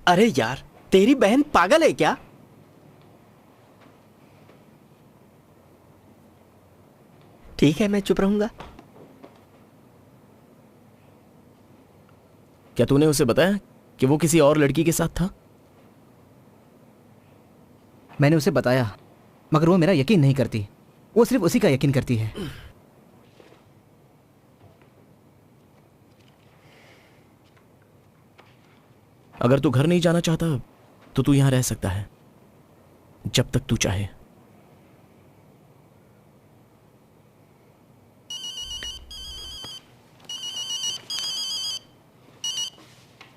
अरे यार, तेरी बहन पागल है क्या? ठीक है, मैं चुप रहूंगा। क्या तूने उसे बताया कि वो किसी और लड़की के साथ था? मैंने उसे बताया, मगर वो मेरा यकीन नहीं करती। वो सिर्फ उसी का यकीन करती है। अगर तू घर नहीं जाना चाहता तो तू यहां रह सकता है, जब तक तू चाहे।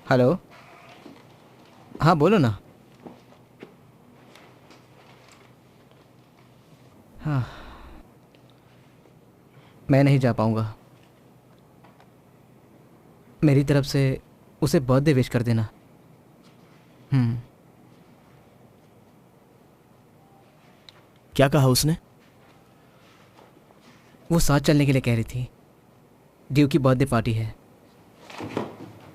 हेलो, हाँ बोलो ना। हाँ, मैं नहीं जा पाऊंगा। मेरी तरफ से उसे बर्थडे विश कर देना। क्या कहा उसने? वो साथ चलने के लिए कह रही थी। ड्यू की बर्थडे पार्टी है।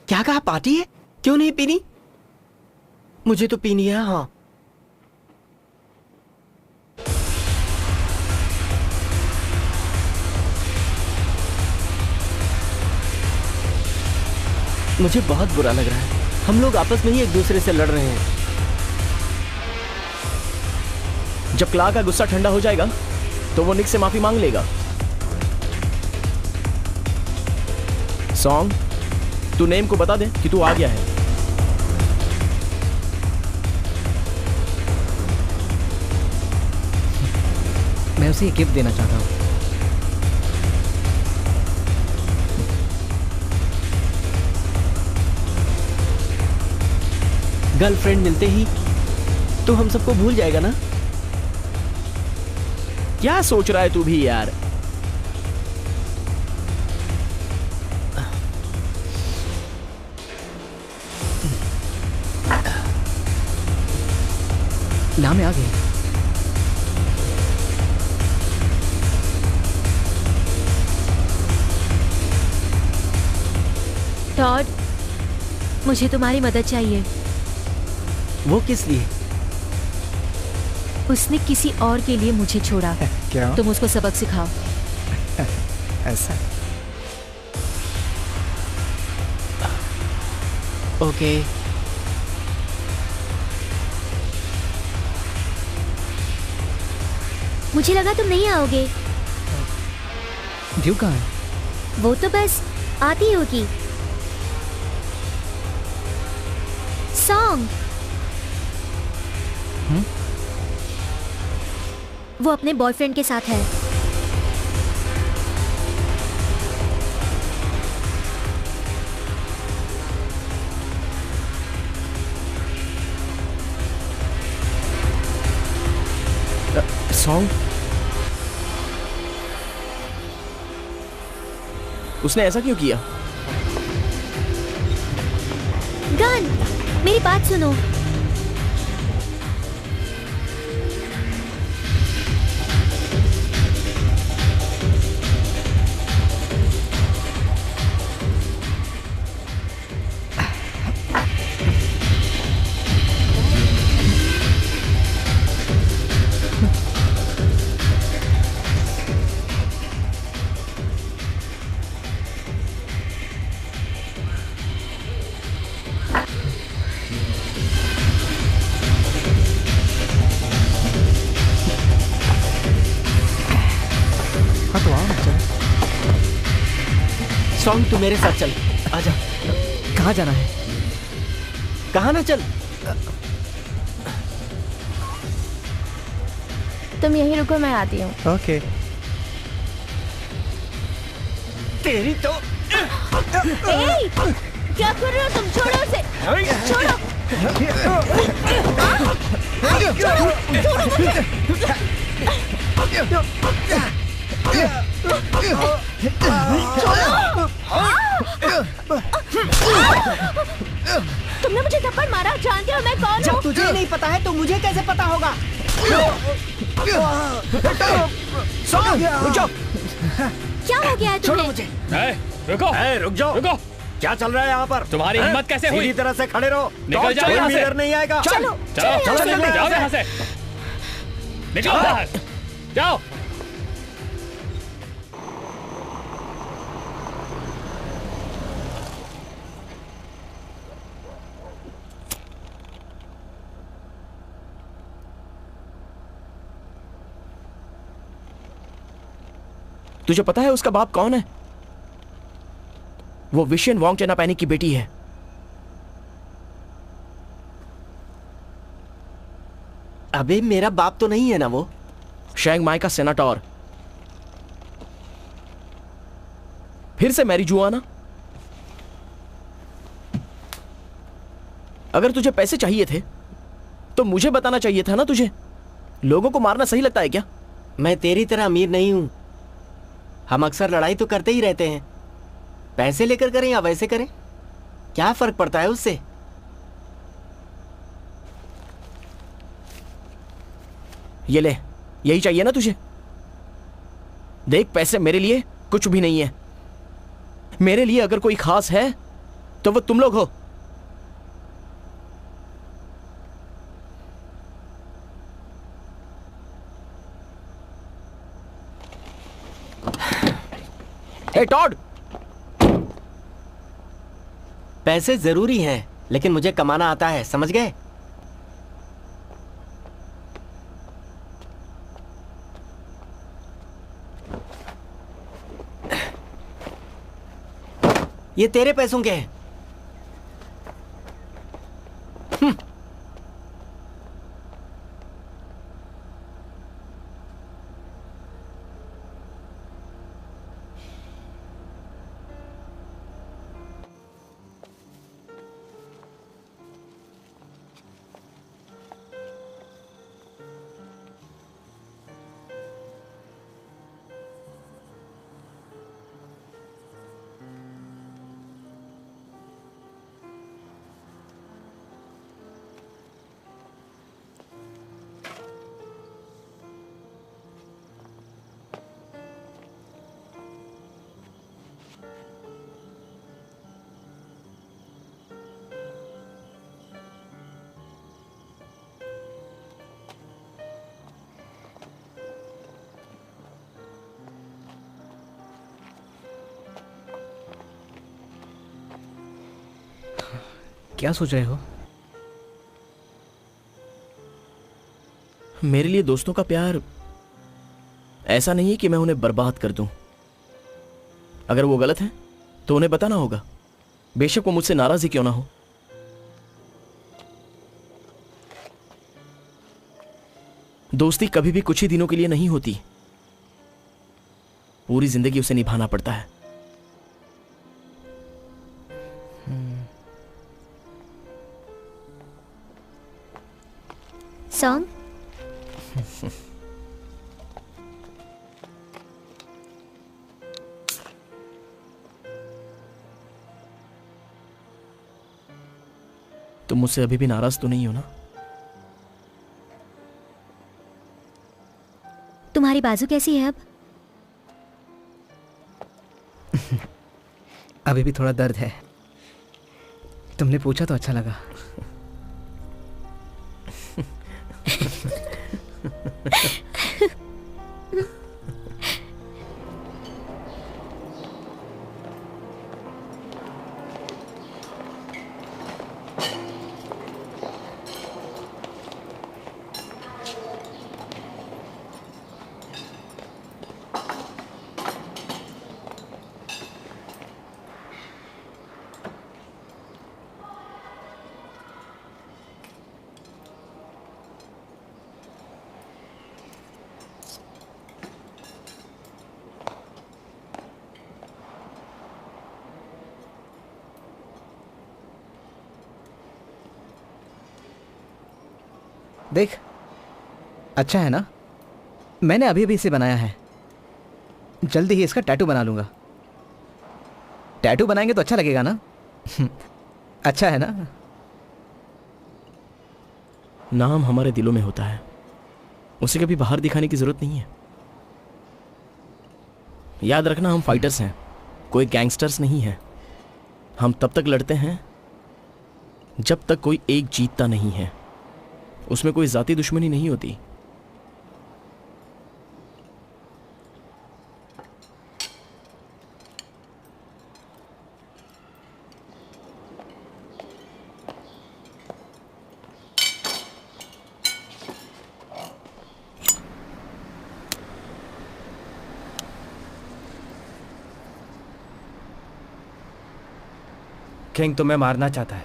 क्या कहा? पार्टी है? क्यों नहीं पीनी? मुझे तो पीनी है। हाँ, मुझे बहुत बुरा लग रहा है। हम लोग आपस में ही एक दूसरे से लड़ रहे हैं। जब क्ला का गुस्सा ठंडा हो जाएगा तो वो निक से माफी मांग लेगा। सॉन्ग, तू नेम को बता दे कि तू आ गया है। मैं उसे एक गिफ्ट देना चाहता हूँ। गर्लफ्रेंड मिलते ही तो हम सबको भूल जाएगा ना? क्या सोच रहा है तू भी यार? ना मैं आ गई। टॉड, मुझे तुम्हारी मदद चाहिए। वो किस लिए? उसने किसी और के लिए मुझे छोड़ा। क्या? तुम उसको सबक सिखाओ। ऐसा? ओके। मुझे लगा तुम नहीं आओगे। ड्यू कहाँ है? वो तो बस आती होगी। सॉन्ग, वो अपने बॉयफ्रेंड के साथ है। सॉन्ग, उसने ऐसा क्यों किया? गन, मेरी बात सुनो। सॉन्ग तू मेरे साथ चल, आजा। कहाँ जाना है? कहाँ ना चल। तुम यहीं रुको, मैं आती हूँ। ओके। तेरी तो ए, क्या कर रहे हो तुम? छोड़ो उसे, छोड़ो। छोड़ो तुमने मुझे थप्पड़ मारा, जानते हो मैं कौन हूँ? जब तुझे नहीं पता है तो मुझे कैसे पता होगा? रुक जाओ। क्या हो गया है तुम्हें? मुझे। रुको, रुक जाओ। रुको। क्या चल रहा है यहाँ पर? तुम्हारी हिम्मत कैसे हुई? सीधी तरह से खड़े रहो। निकल जाओ यहाँ से। इधर नहीं आएगा। चलो चलो चलो निकल जाओ यहाँ से। निकलो बाहर, जाओ। तुझे पता है उसका बाप कौन है? वो विशियन वोंग चेनापैनी की बेटी है। अबे मेरा बाप तो नहीं है ना वो? शैंग माई का सेनाटोर। फिर से मैरी जुआना। अगर तुझे पैसे चाहिए थे तो मुझे बताना चाहिए था ना तुझे। लोगों को मारना सही लगता है क्या? मैं तेरी तरह अमीर नहीं हूं। हम अक्सर लड़ाई तो करते ही रहते हैं। पैसे लेकर करें या वैसे करें, क्या फर्क पड़ता है उससे? ये ले, यही चाहिए ना तुझे? देख, पैसे मेरे लिए कुछ भी नहीं है। मेरे लिए अगर कोई खास है तो वो तुम लोग हो। हे टॉड, पैसे जरूरी हैं, लेकिन मुझे कमाना आता है, समझ गए? ये तेरे पैसों के हैं। क्या सोच रहे हो? मेरे लिए दोस्तों का प्यार ऐसा नहीं है कि मैं उन्हें बर्बाद कर दूं। अगर वो गलत है तो उन्हें बताना होगा, बेशक वो मुझसे नाराज ही क्यों ना हो। दोस्ती कभी भी कुछ ही दिनों के लिए नहीं होती, पूरी जिंदगी उसे निभाना पड़ता है। सॉन्ग तुम मुझसे अभी भी नाराज तो नहीं हो ना? तुम्हारी बाजू कैसी है अब? अभी भी थोड़ा दर्द है। तुमने पूछा तो अच्छा लगा। देख, अच्छा है ना? मैंने अभी अभी इसे बनाया है, जल्दी ही इसका टैटू बना लूंगा। टैटू बनाएंगे तो अच्छा लगेगा ना? अच्छा है ना? नाम हमारे दिलों में होता है, उसे कभी बाहर दिखाने की जरूरत नहीं है। याद रखना, हम फाइटर्स हैं, कोई गैंगस्टर्स नहीं हैं। हम तब तक लड़ते हैं जब तक कोई एक जीतता नहीं है। उसमें कोई जाती दुश्मनी नहीं होती। किंग तुम्हें मारना चाहता है,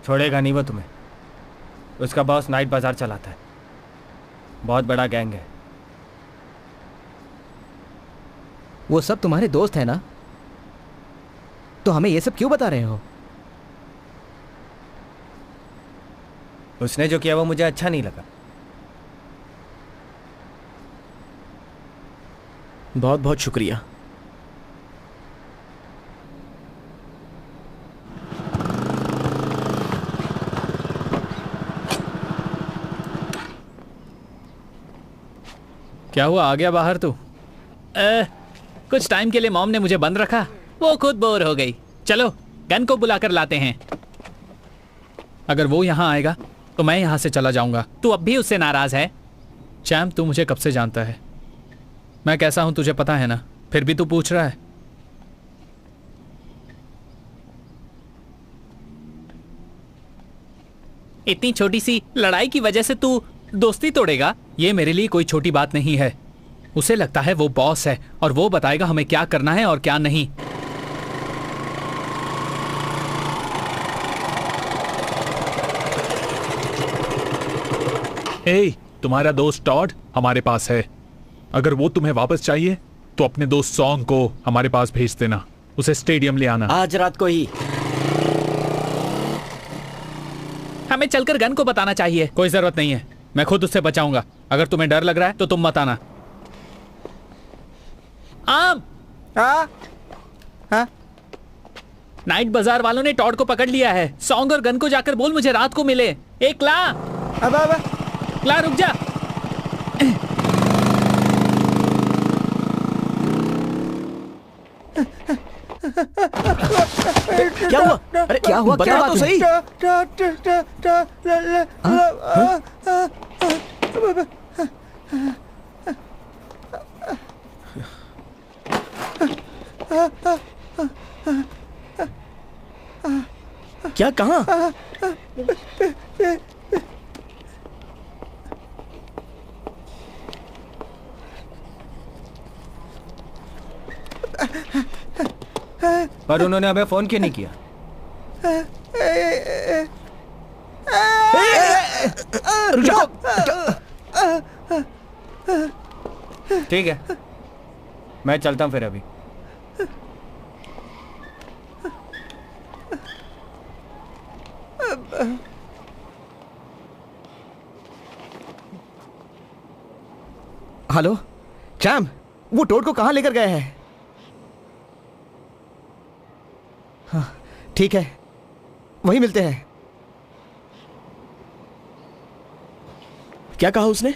छोड़ेगा नहीं वो तुम्हें। उसका बॉस नाइट बाजार चलाता है, बहुत बड़ा गैंग है। वो सब तुम्हारे दोस्त हैं ना? तो हमें ये सब क्यों बता रहे हो? उसने जो किया वो मुझे अच्छा नहीं लगा। बहुत बहुत शुक्रिया। क्या हुआ, आ गया बाहर तू? कुछ टाइम के लिए मॉम ने मुझे बंद रखा, वो खुद बोर हो गई। चलो गन को बुलाकर लाते हैं। अगर वो यहाँ आएगा तो मैं यहाँ से चला जाऊंगा। तू अब भी उससे नाराज है? चैम, तू मुझे कब से जानता है, मैं कैसा हूं तुझे पता है ना, फिर भी तू पूछ रहा है। इतनी छोटी सी लड़ाई की वजह से तू दोस्ती तोड़ेगा? ये मेरे लिए कोई छोटी बात नहीं है। उसे लगता है वो बॉस है और वो बताएगा हमें क्या करना है और क्या नहीं। ए, तुम्हारा दोस्त टॉड हमारे पास है। अगर वो तुम्हें वापस चाहिए तो अपने दोस्त सॉन्ग को हमारे पास भेज देना, उसे स्टेडियम ले आना आज रात को ही। हमें चलकर गन को बताना चाहिए। कोई जरूरत नहीं है, मैं खुद उससे बचाऊंगा। अगर तुम्हें डर लग रहा है तो तुम मत आना। आम, नाइट बाजार वालों ने टॉड को पकड़ लिया है। सॉन्ग और गन को जाकर बोल मुझे रात को मिले। एक क्ला रुक जा। क्या हुआ? अरे क्या हुआ? बता तो सही। क्या, कहाँ? पर उन्होंने हमें फोन क्यों नहीं किया? ठीक है, मैं चलता हूं फिर अभी। हेलो चैम, वो टोड को कहाँ लेकर गए हैं? हाँ ठीक है, वहीं मिलते हैं। क्या कहा उसने?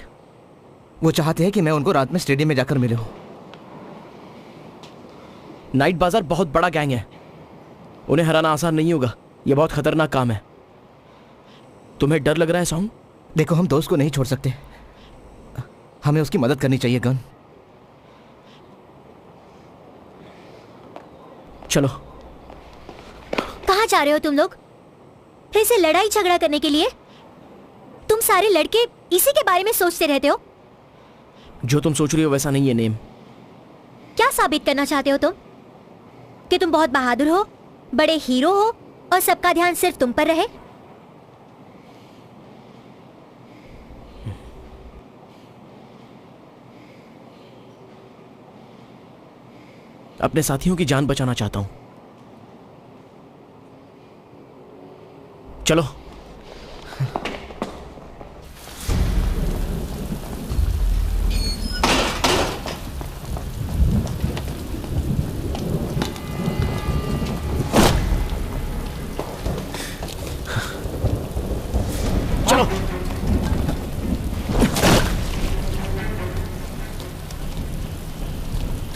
वो चाहते हैं कि मैं उनको रात में स्टेडियम में जाकर मिलूं। नाइट बाजार बहुत बड़ा गैंग है, उन्हें हराना आसान नहीं होगा। यह बहुत खतरनाक काम है। तुम्हें डर लग रहा है सॉन्ग? देखो, हम दोस्त को नहीं छोड़ सकते, हमें उसकी मदद करनी चाहिए। गन, चलो। कहाँ जा रहे हो तुम लोग? फिर से लड़ाई झगड़ा करने के लिए? तुम सारे लड़के इसी के बारे में सोचते रहते हो। जो तुम सोच रही हो वैसा नहीं है नेम। क्या साबित करना चाहते हो तुम? कि तुम बहुत बहादुर हो, बड़े हीरो हो और सबका ध्यान सिर्फ तुम पर रहे? अपने साथियों की जान बचाना चाहता हूं। चलो।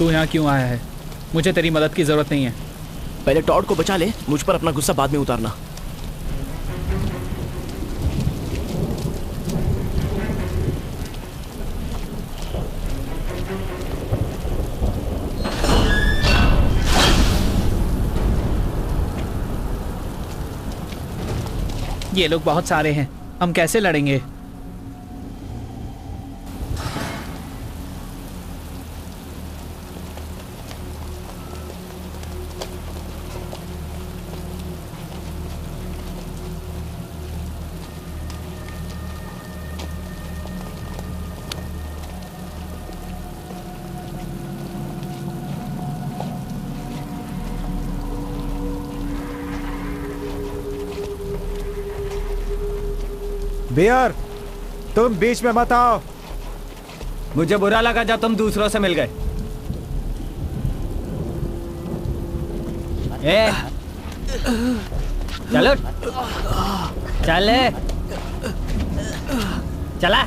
तू यहाँ क्यों आया है? मुझे तेरी मदद की जरूरत नहीं है। पहले टॉड को बचा ले, मुझ पर अपना गुस्सा बाद में उतारना। ये लोग बहुत सारे हैं, हम कैसे लड़ेंगे? बियर, तुम बीच में मत आओ। मुझे बुरा लगा जब तुम दूसरों से मिल गए। ए, चलो चल, चला,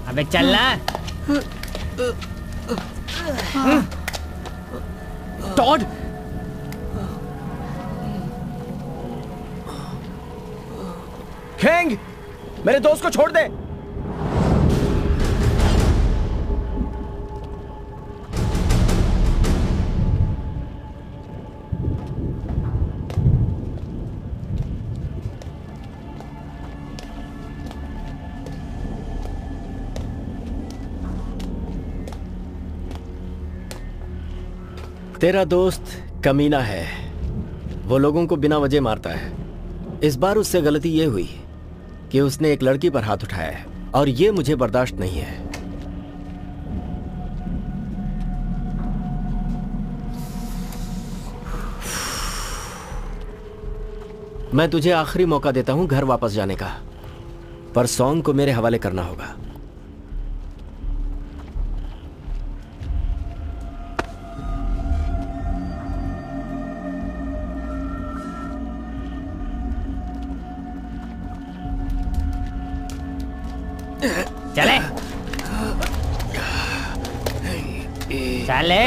अबे चलना। टॉड, खेंग, मेरे दोस्त को छोड़ दे। तेरा दोस्त कमीना है, वो लोगों को बिना वजह मारता है। इस बार उससे गलती ये हुई कि उसने एक लड़की पर हाथ उठाया है और ये मुझे बर्दाश्त नहीं है। मैं तुझे आखिरी मौका देता हूं घर वापस जाने का, पर सॉन्ग को मेरे हवाले करना होगा। चले, चले।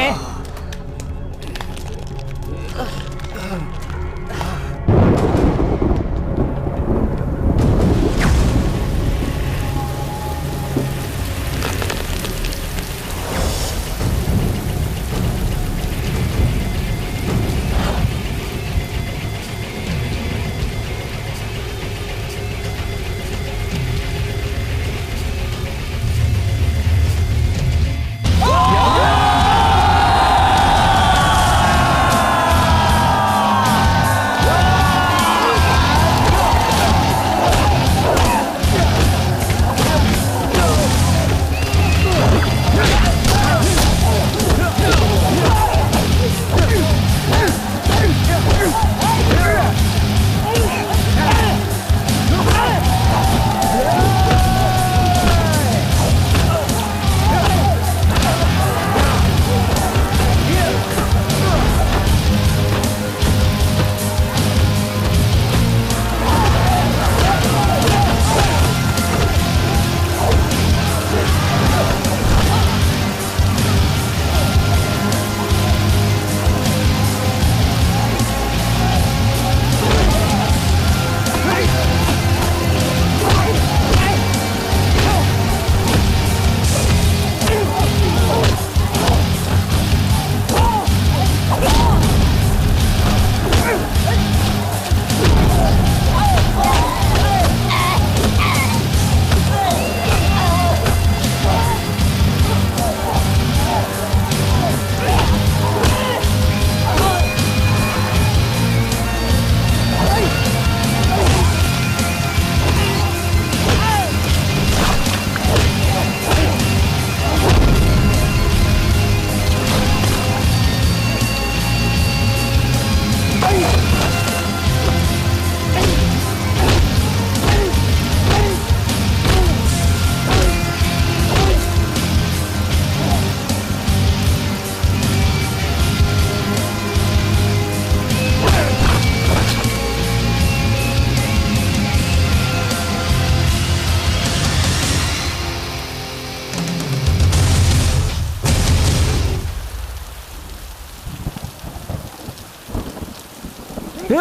एक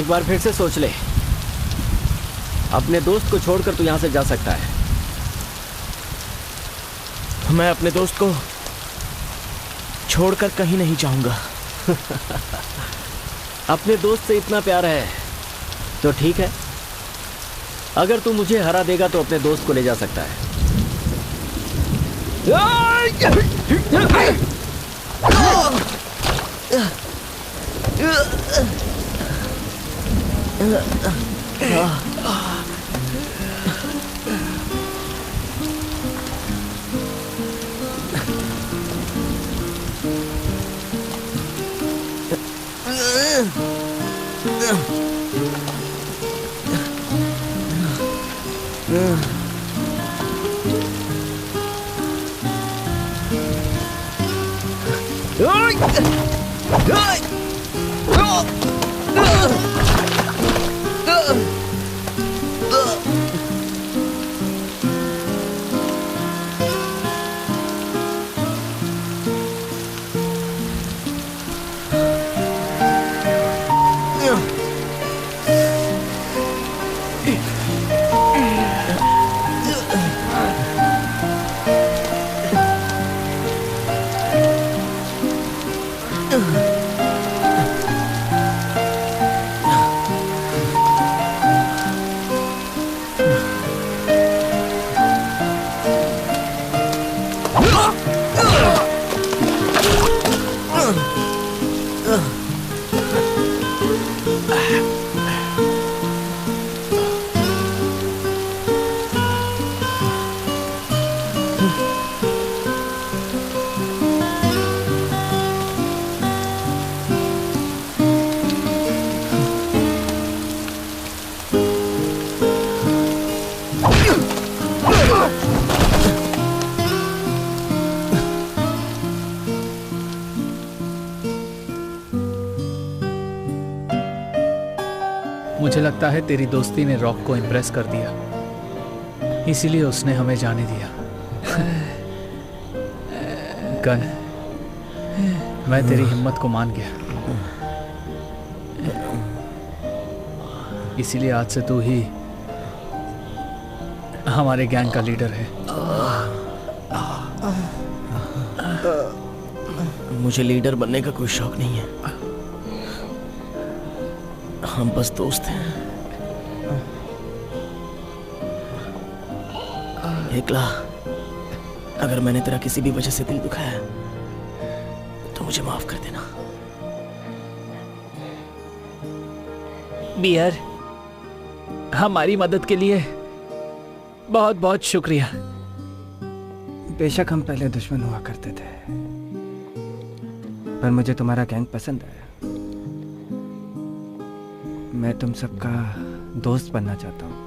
बार फिर से सोच ले, अपने दोस्त को छोड़कर तू यहां से जा सकता है। मैं अपने दोस्त को छोड़कर कहीं नहीं जाऊंगा। अपने दोस्त से इतना प्यार है तो ठीक है, अगर तू मुझे हरा देगा तो अपने दोस्त को ले जा सकता है। मुझे लगता है तेरी दोस्ती ने रॉक को इम्प्रेस कर दिया, इसीलिए उसने हमें जाने दिया। गन, मैं तेरी हिम्मत को मान गया, इसीलिए आज से तू ही हमारे गैंग का लीडर है। मुझे लीडर बनने का कोई शौक नहीं है, हम बस दोस्त हैं। एकला, अगर मैंने तेरा किसी भी वजह से दिल दुखाया तो मुझे माफ कर देना। बियर, हमारी मदद के लिए बहुत बहुत शुक्रिया। बेशक हम पहले दुश्मन हुआ करते थे, पर मुझे तुम्हारा गैंग पसंद आया। मैं तुम सबका दोस्त बनना चाहता हूँ।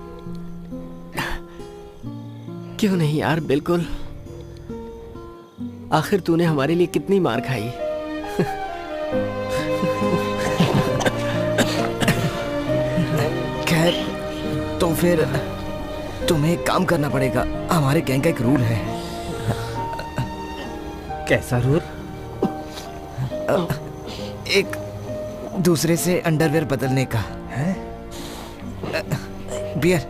क्यों नहीं यार, बिल्कुल। आखिर तूने हमारे लिए कितनी मार खाई। खैर, तो फिर तुम्हें एक काम करना पड़ेगा। हमारे गैंग का एक रूल है। कैसा रूल? एक दूसरे से अंडरवेयर बदलने का है। बियर,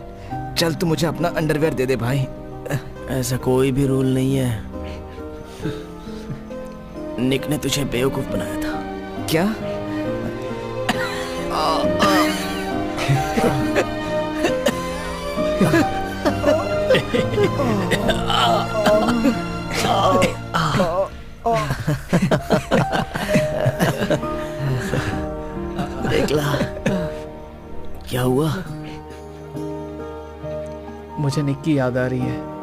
चल तू मुझे अपना अंडरवेयर दे दे भाई। ऐसा कोई भी रूल नहीं है, निक ने तुझे बेवकूफ बनाया था। क्या? एकला, क्या हुआ? मुझे निक की याद आ रही है।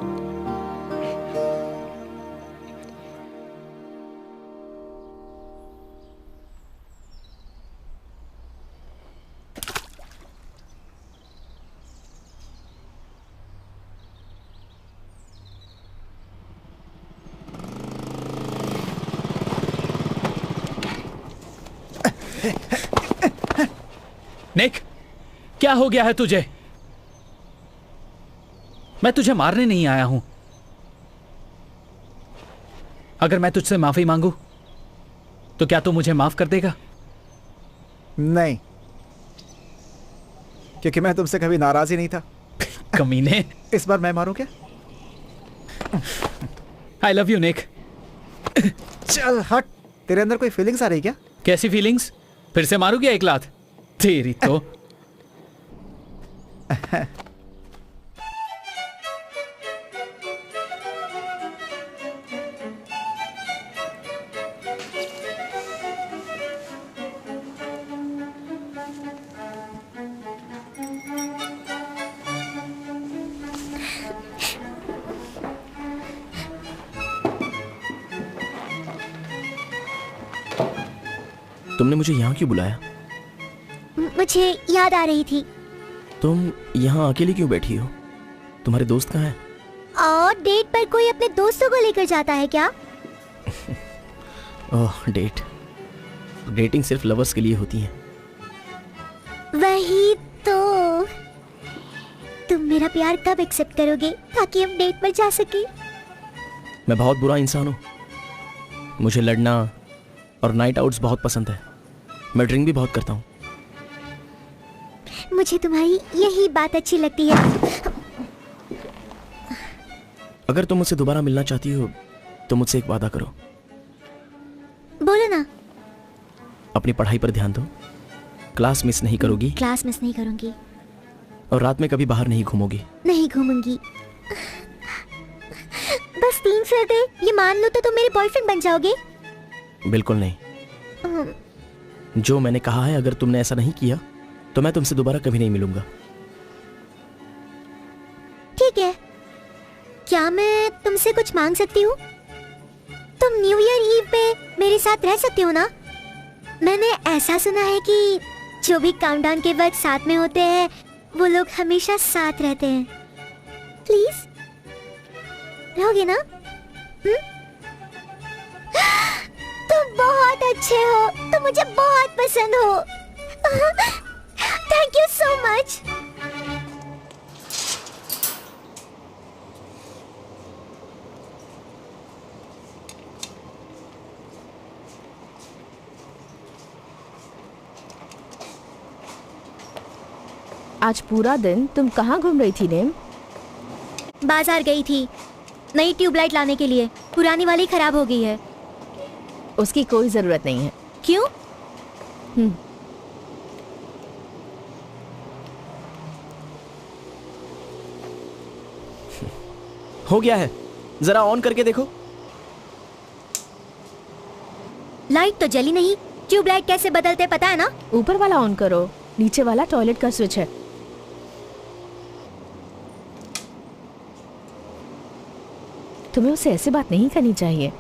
निक, क्या हो गया है तुझे? मैं तुझे मारने नहीं आया हूं। अगर मैं तुझसे माफी मांगू तो क्या तू मुझे माफ कर देगा? नहीं, क्योंकि मैं तुमसे कभी नाराज ही नहीं था। कमीने। इस बार मैं मारूं क्या? आई लव यू निक। चल हट। तेरे अंदर कोई फीलिंग्स आ रही क्या? कैसी फीलिंग्स? फिर से मारू क्या एक लात? तेरी तो। तुमने मुझे यहाँ क्यों बुलाया? मुझे याद आ रही थी। तुम यहाँ अकेली क्यों बैठी हो? तुम्हारे दोस्त कहाँ हैं? और डेट पर कोई अपने दोस्तों को लेकर जाता है क्या? ओह, डेट। डेटिंग सिर्फ लवर्स के लिए होती है। वही तो। तुम मेरा प्यार कब एक्सेप्ट करोगे ताकि हम डेट पर जा सके? मैं बहुत बुरा इंसान हूँ। मुझे लड़ना और नाइट आउट्स बहुत पसंद है। मैं ड्रिंक भी बहुत करता हूँ। मुझे तुम्हारी यही बात अच्छी लगती है। अगर तुम मुझसे दोबारा मिलना चाहती हो तो मुझसे एक वादा करो। बोलो ना। अपनी पढ़ाई पर ध्यान दो, क्लास मिस नहीं करोगी, क्लास मिस नहीं करूंगी, और रात में कभी बाहर नहीं घूमोगी। नहीं घूमूंगी। बस 3 शर्तें, ये मान लो तो तुम मेरे बॉयफ्रेंड बन जाओगे? बिल्कुल नहीं। जो मैंने कहा है, अगर तुमने ऐसा नहीं किया तो मैं तुमसे दोबारा कभी नहीं मिलूंगा। ठीक है। क्या मैं तुमसे कुछ मांग सकती हूँ? तुम न्यू ईयर ईव पे मेरे साथ रह सकते हो ना? मैंने ऐसा सुना है कि जो भी काउंटडाउन के वक्त साथ में होते हैं वो लोग हमेशा साथ रहते हैं। प्लीज रहोगे ना? तुम बहुत अच्छे हो, तुम मुझे बहुत पसंद हो। Thank you so much. आज पूरा दिन तुम कहाँ घूम रही थी नेम? बाजार गई थी नई ट्यूबलाइट लाने के लिए। पुरानी वाली खराब हो गई है। उसकी कोई जरूरत नहीं है। क्यों? हो गया है, जरा ऑन करके देखो। लाइट तो जली नहीं। ट्यूबलाइट कैसे बदलते पता है ना? ऊपर वाला ऑन करो, नीचे वाला टॉयलेट का स्विच है। तुम्हें उससे ऐसे बात नहीं करनी चाहिए।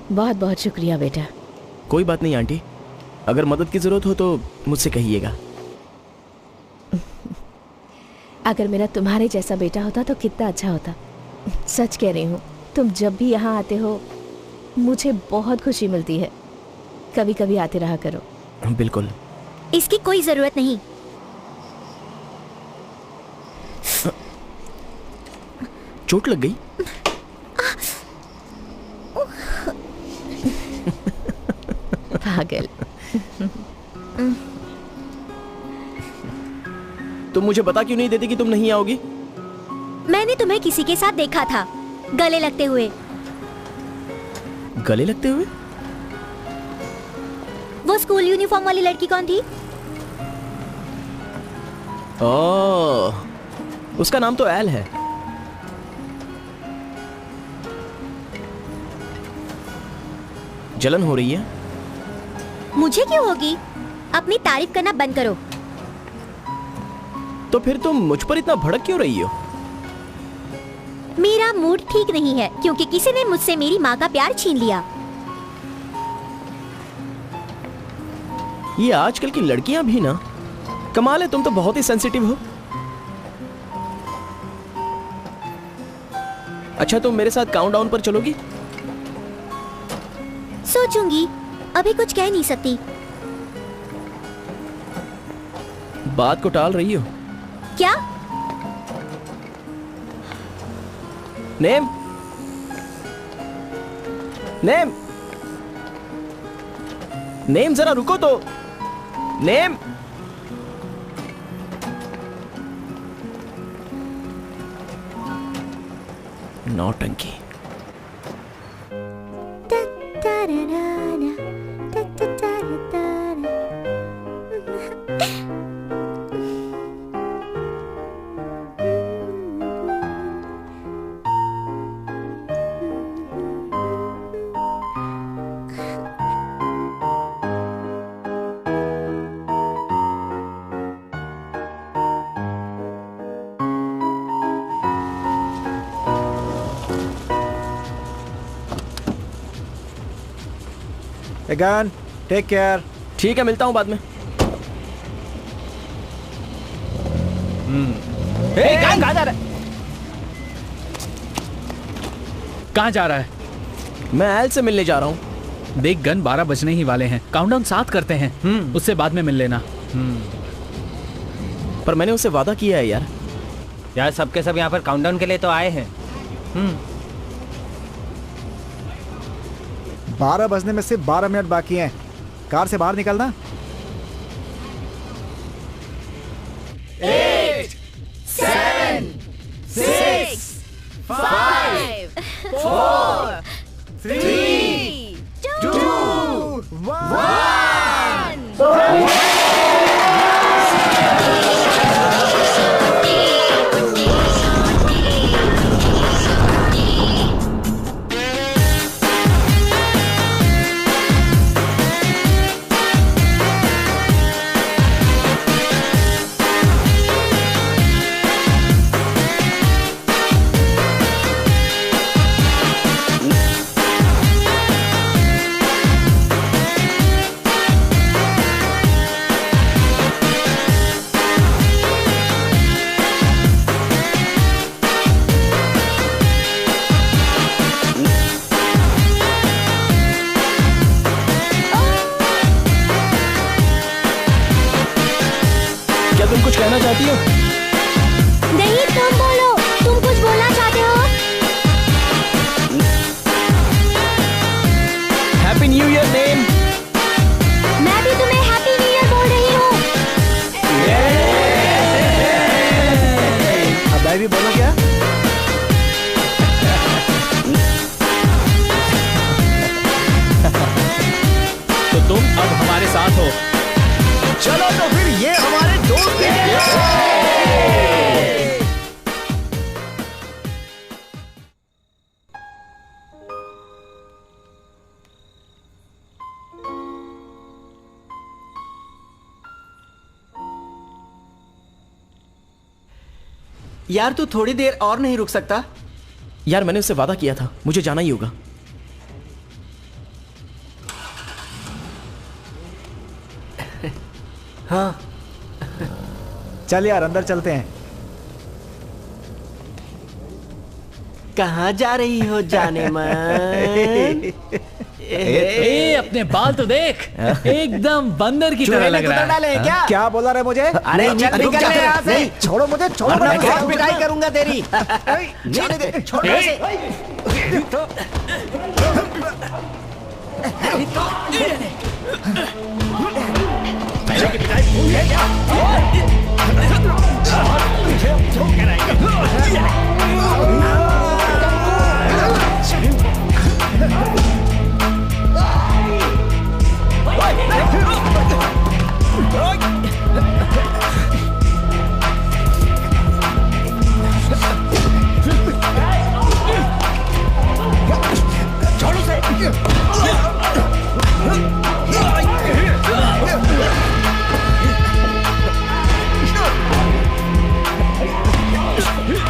बहुत बहुत शुक्रिया बेटा। कोई बात नहीं आंटी, अगर मदद की जरूरत हो तो मुझसे कहिएगा। अगर मेरा तुम्हारे जैसा बेटा होता तो कितना अच्छा होता। सच कह रही हूँ, तुम जब भी यहाँ आते हो मुझे बहुत खुशी मिलती है। कभी कभी आते रहा करो। बिल्कुल। इसकी कोई जरूरत नहीं। चोट लग गई? पागल। तुम मुझे बता क्यों नहीं देती कि तुम नहीं आओगी? मैंने तुम्हें किसी के साथ देखा था, गले लगते हुए। गले लगते हुए? वो स्कूल यूनिफॉर्म वाली लड़की कौन थी? ओह, उसका नाम तो एल है। जलन हो रही है? मुझे क्यों होगी? अपनी तारीफ करना बंद करो। तो फिर तुम मुझ पर इतना भड़क क्यों रही हो? मेरा मूड ठीक नहीं है क्योंकि किसी ने मुझसे मेरी माँ का प्यार छीन लिया। ये आजकल की लड़कियां भी ना, कमाल है, तुम तो बहुत ही सेंसिटिव हो। अच्छा, तुम मेरे साथ काउंटडाउन पर चलोगी? सोचूंगी, अभी कुछ कह नहीं सकती। बात को टाल रही हो क्या? नेम, नेम, नेम, जरा रुको तो। नेम, नौटंकी। Gun, take care. ठीक है, मिलता हूं बाद में। कहाँ जा रहा है? कहाँ जा रहा है? मैं एल से मिलने जा रहा हूं। देख गन, 12 बजने ही वाले हैं। काउंटडाउन 7 करते हैं, उससे बाद में मिल लेना। पर मैंने उससे वादा किया है यार। यार सबके सब यहाँ पर काउंटडाउन के लिए तो आए हैं। 12 बजने में सिर्फ 12 मिनट बाकी हैं। कार से बाहर निकलना। 8, 7, 6, 5, 4, 3, 2, 1। तुम कुछ कहना चाहती हो? नहीं, तुम बोलो। तुम कुछ बोलना चाहते हो? Happy new year name. मैं भी तुम्हें हैप्पी न्यू ईयर बोल रही हूँ। अब मैं भी बोलो क्या? तो तुम अब हमारे साथ हो। चलो तो फिर ये हमारे दोस्त हैं। यार तू थोड़ी देर और नहीं रुक सकता? यार मैंने उससे वादा किया था, मुझे जाना ही होगा। हाँ चल यार अंदर चलते हैं। कहाँ जा रही हो जाने मन? ए, अपने बाल तो देख, एकदम बंदर की तरह लग रहा है। क्या क्या बोला रहे मुझे? अरे चल निकल ले यहाँ से। नहीं, छोड़ो मुझे, छोड़ो मैं मुझे। बहुत पिटाई करूंगा तेरी। जाने दे, छोड़ो मुझे।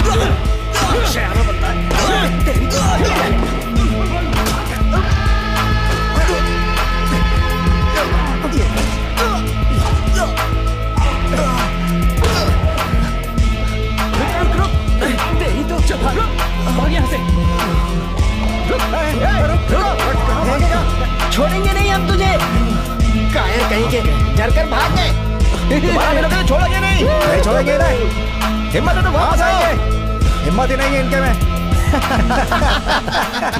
Oh! तुम्हारा मेरे को छोड़ेंगे नहीं। नहीं छोड़ेंगे नहीं। हिम्मत है तो वापस आएंगे। हिम्मत ही नहीं है इनके में।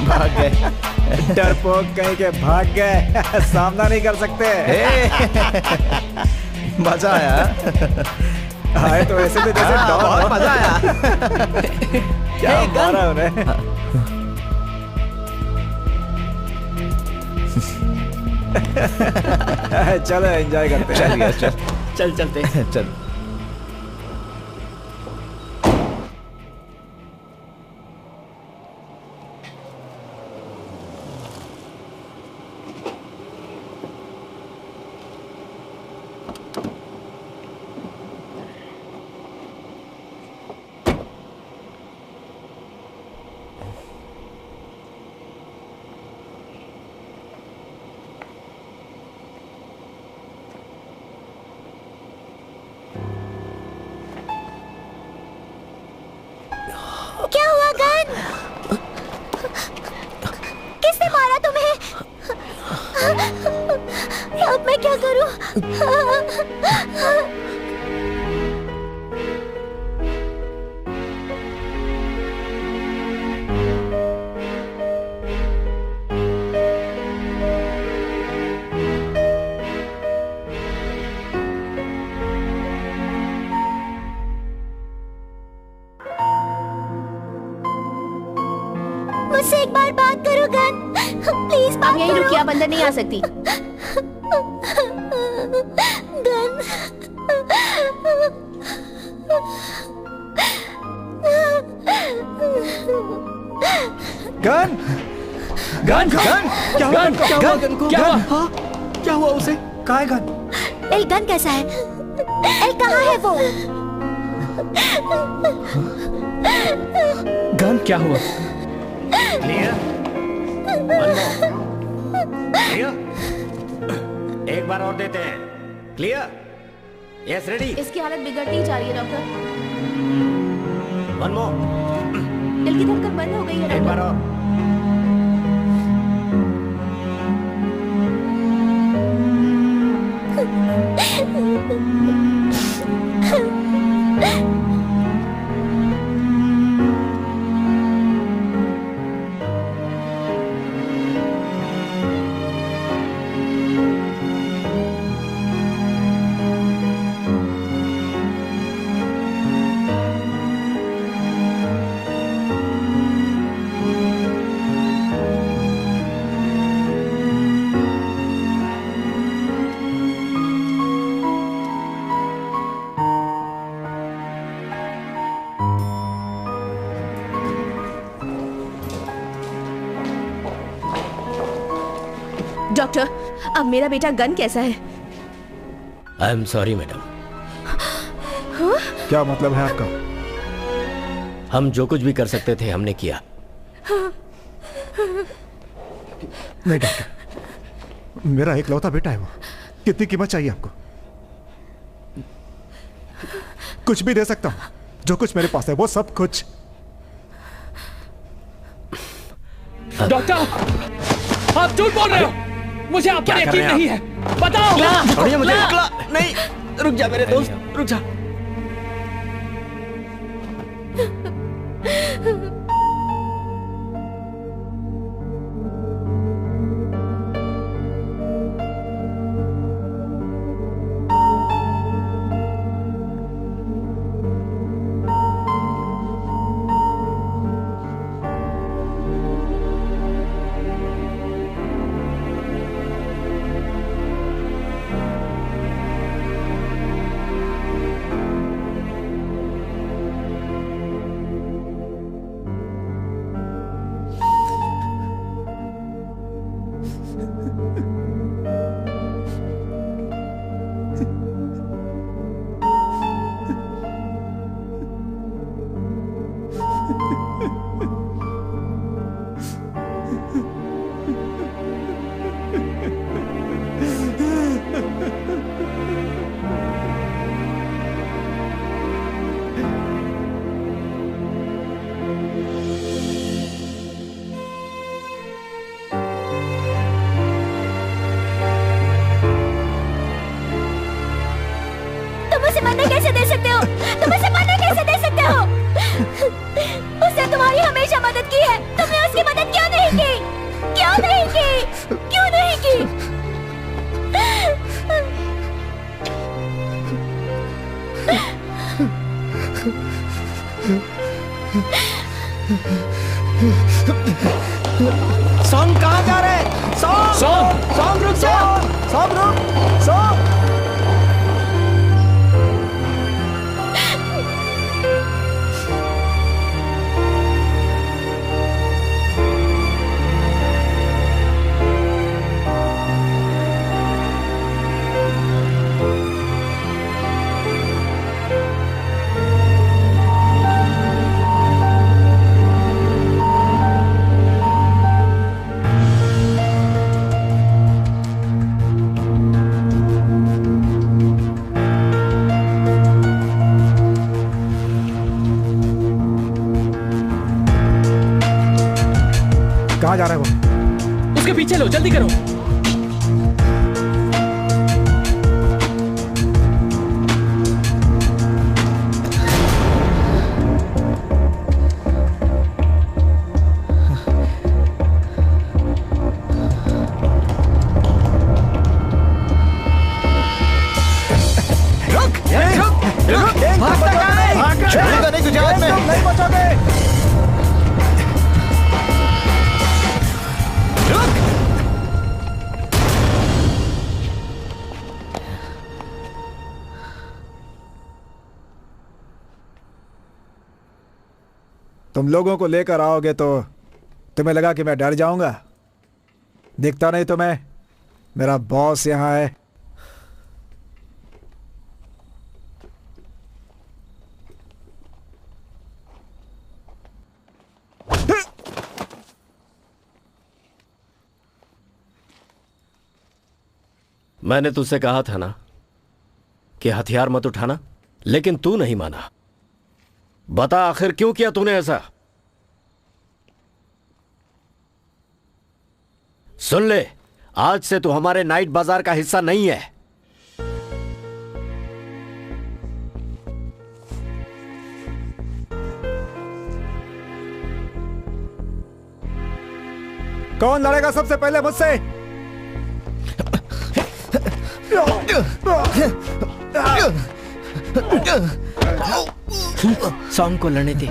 भाग गए। डरपोक कहीं के भाग गए। सामना नहीं कर सकते। मजा आया। आए तो ऐसे थे जैसे डॉन। बहुत मजा आया। क्या मारा उन्हें। चलो एंजॉय करते हैं। चल चलते हैं। चल। क्या हुआ गन? किसने मारा तुम्हें? अब मैं क्या करूं? मुझसे एक बार बात करो गन, प्लीज बात यहीं करो। रुकिए, आप अंदर नहीं आ सकती। गन, गन, गन, गन, क्या हुआ? गन को क्या हुआ? हाँ, क्या हुआ उसे? कहाँ है गन? एल गन कैसा है? एल कहाँ है वो? गन क्या हुआ? एक बार और देते हैं। क्लियर? Yes ready. इसकी हालत बिगड़ती ही जा रही है डॉक्टर। One more. दिल की धड़कन बंद हो गई है एक बार डॉक्टर। और। डॉक्टर, अब मेरा बेटा गन कैसा है? I am sorry madam. क्या मतलब है आपका? हम जो कुछ भी कर सकते थे हमने किया। नहीं डॉक्टर, मेरा इकलौता बेटा है वो। कितनी कीमत चाहिए आपको? कुछ भी दे सकता हूं। जो कुछ मेरे पास है वो सब कुछ। डॉक्टर, आप झूठ बोल रहे हो। मुझे आप पर यकीन नहीं है। बताओ। छोड़िए मुझे। नहीं, रुक जा मेरे दोस्त, रुक जा। उसे मरने कैसे दे सकते हो? तुम उसे मरने कैसे दे सकते हो? उसने तुम्हारी हमेशा मदद की है, तुमने उसकी मदद क्यों नहीं की? क्यों नहीं की? क्यों नहीं की? सॉन्ग कहाँ जा रहे हैं? सॉन्ग रुक जा। सॉन्ग रुक। सॉन्ग कहाँ जा रहा है वो? उसके पीछे लो, जल्दी करो। नहीं बचोगे। तुम लोगों को लेकर आओगे तो तुम्हें लगा कि मैं डर जाऊंगा? दिखता नहीं तुम्हें? मेरा बॉस यहाँ है। मैंने तुझसे कहा था ना कि हथियार मत उठाना, लेकिन तू नहीं माना। बता आखिर क्यों किया तूने ऐसा? सुन ले, आज से तू हमारे नाइट बाजार का हिस्सा नहीं है। कौन लड़ेगा सबसे पहले मुझसे? सॉन्ग को लड़ने दे।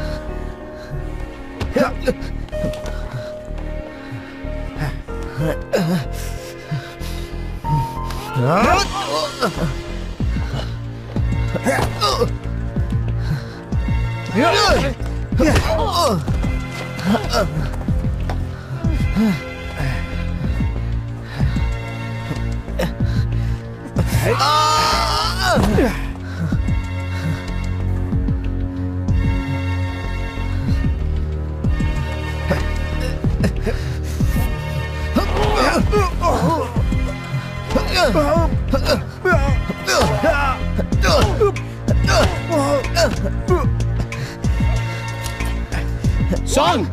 सॉन्ग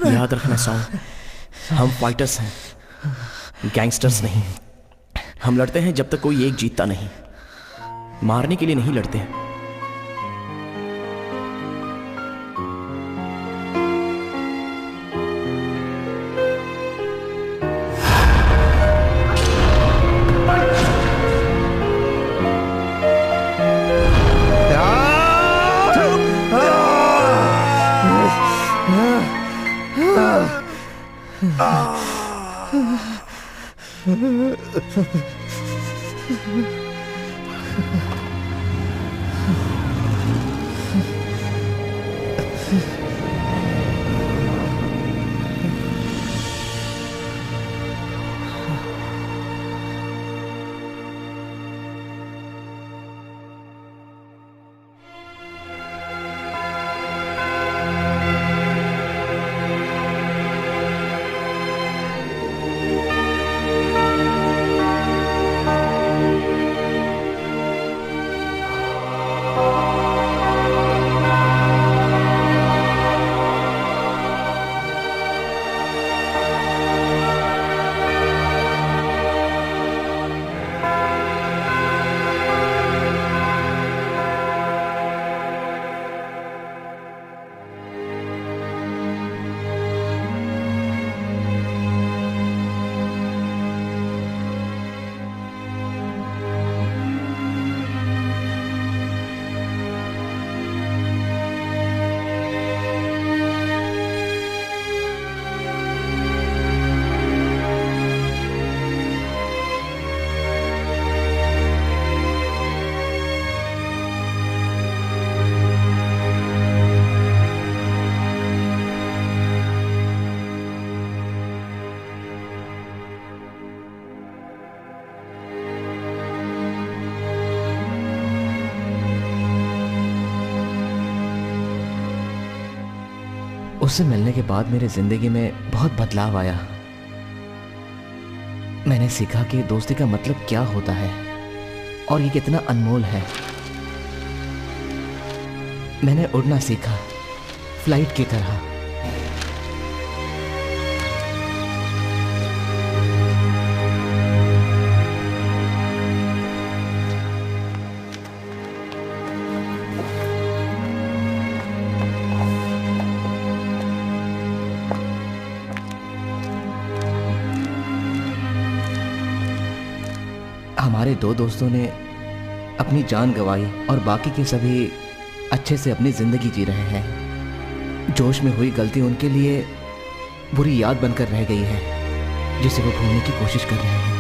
याद रखना सॉन्ग, हम फाइटर्स हैं, गैंगस्टर्स नहीं। हम लड़ते हैं जब तक कोई एक जीतता नहीं, मारने के लिए नहीं लड़ते हैं। उससे मिलने के बाद मेरी जिंदगी में बहुत बदलाव आया। मैंने सीखा कि दोस्ती का मतलब क्या होता है और ये कितना अनमोल है। मैंने उड़ना सीखा, फ्लाइट की तरह। हमारे दो दोस्तों ने अपनी जान गंवाई और बाकी के सभी अच्छे से अपनी जिंदगी जी रहे हैं। जोश में हुई गलती उनके लिए बुरी याद बनकर रह गई है जिसे वो भूलने की कोशिश कर रहे हैं।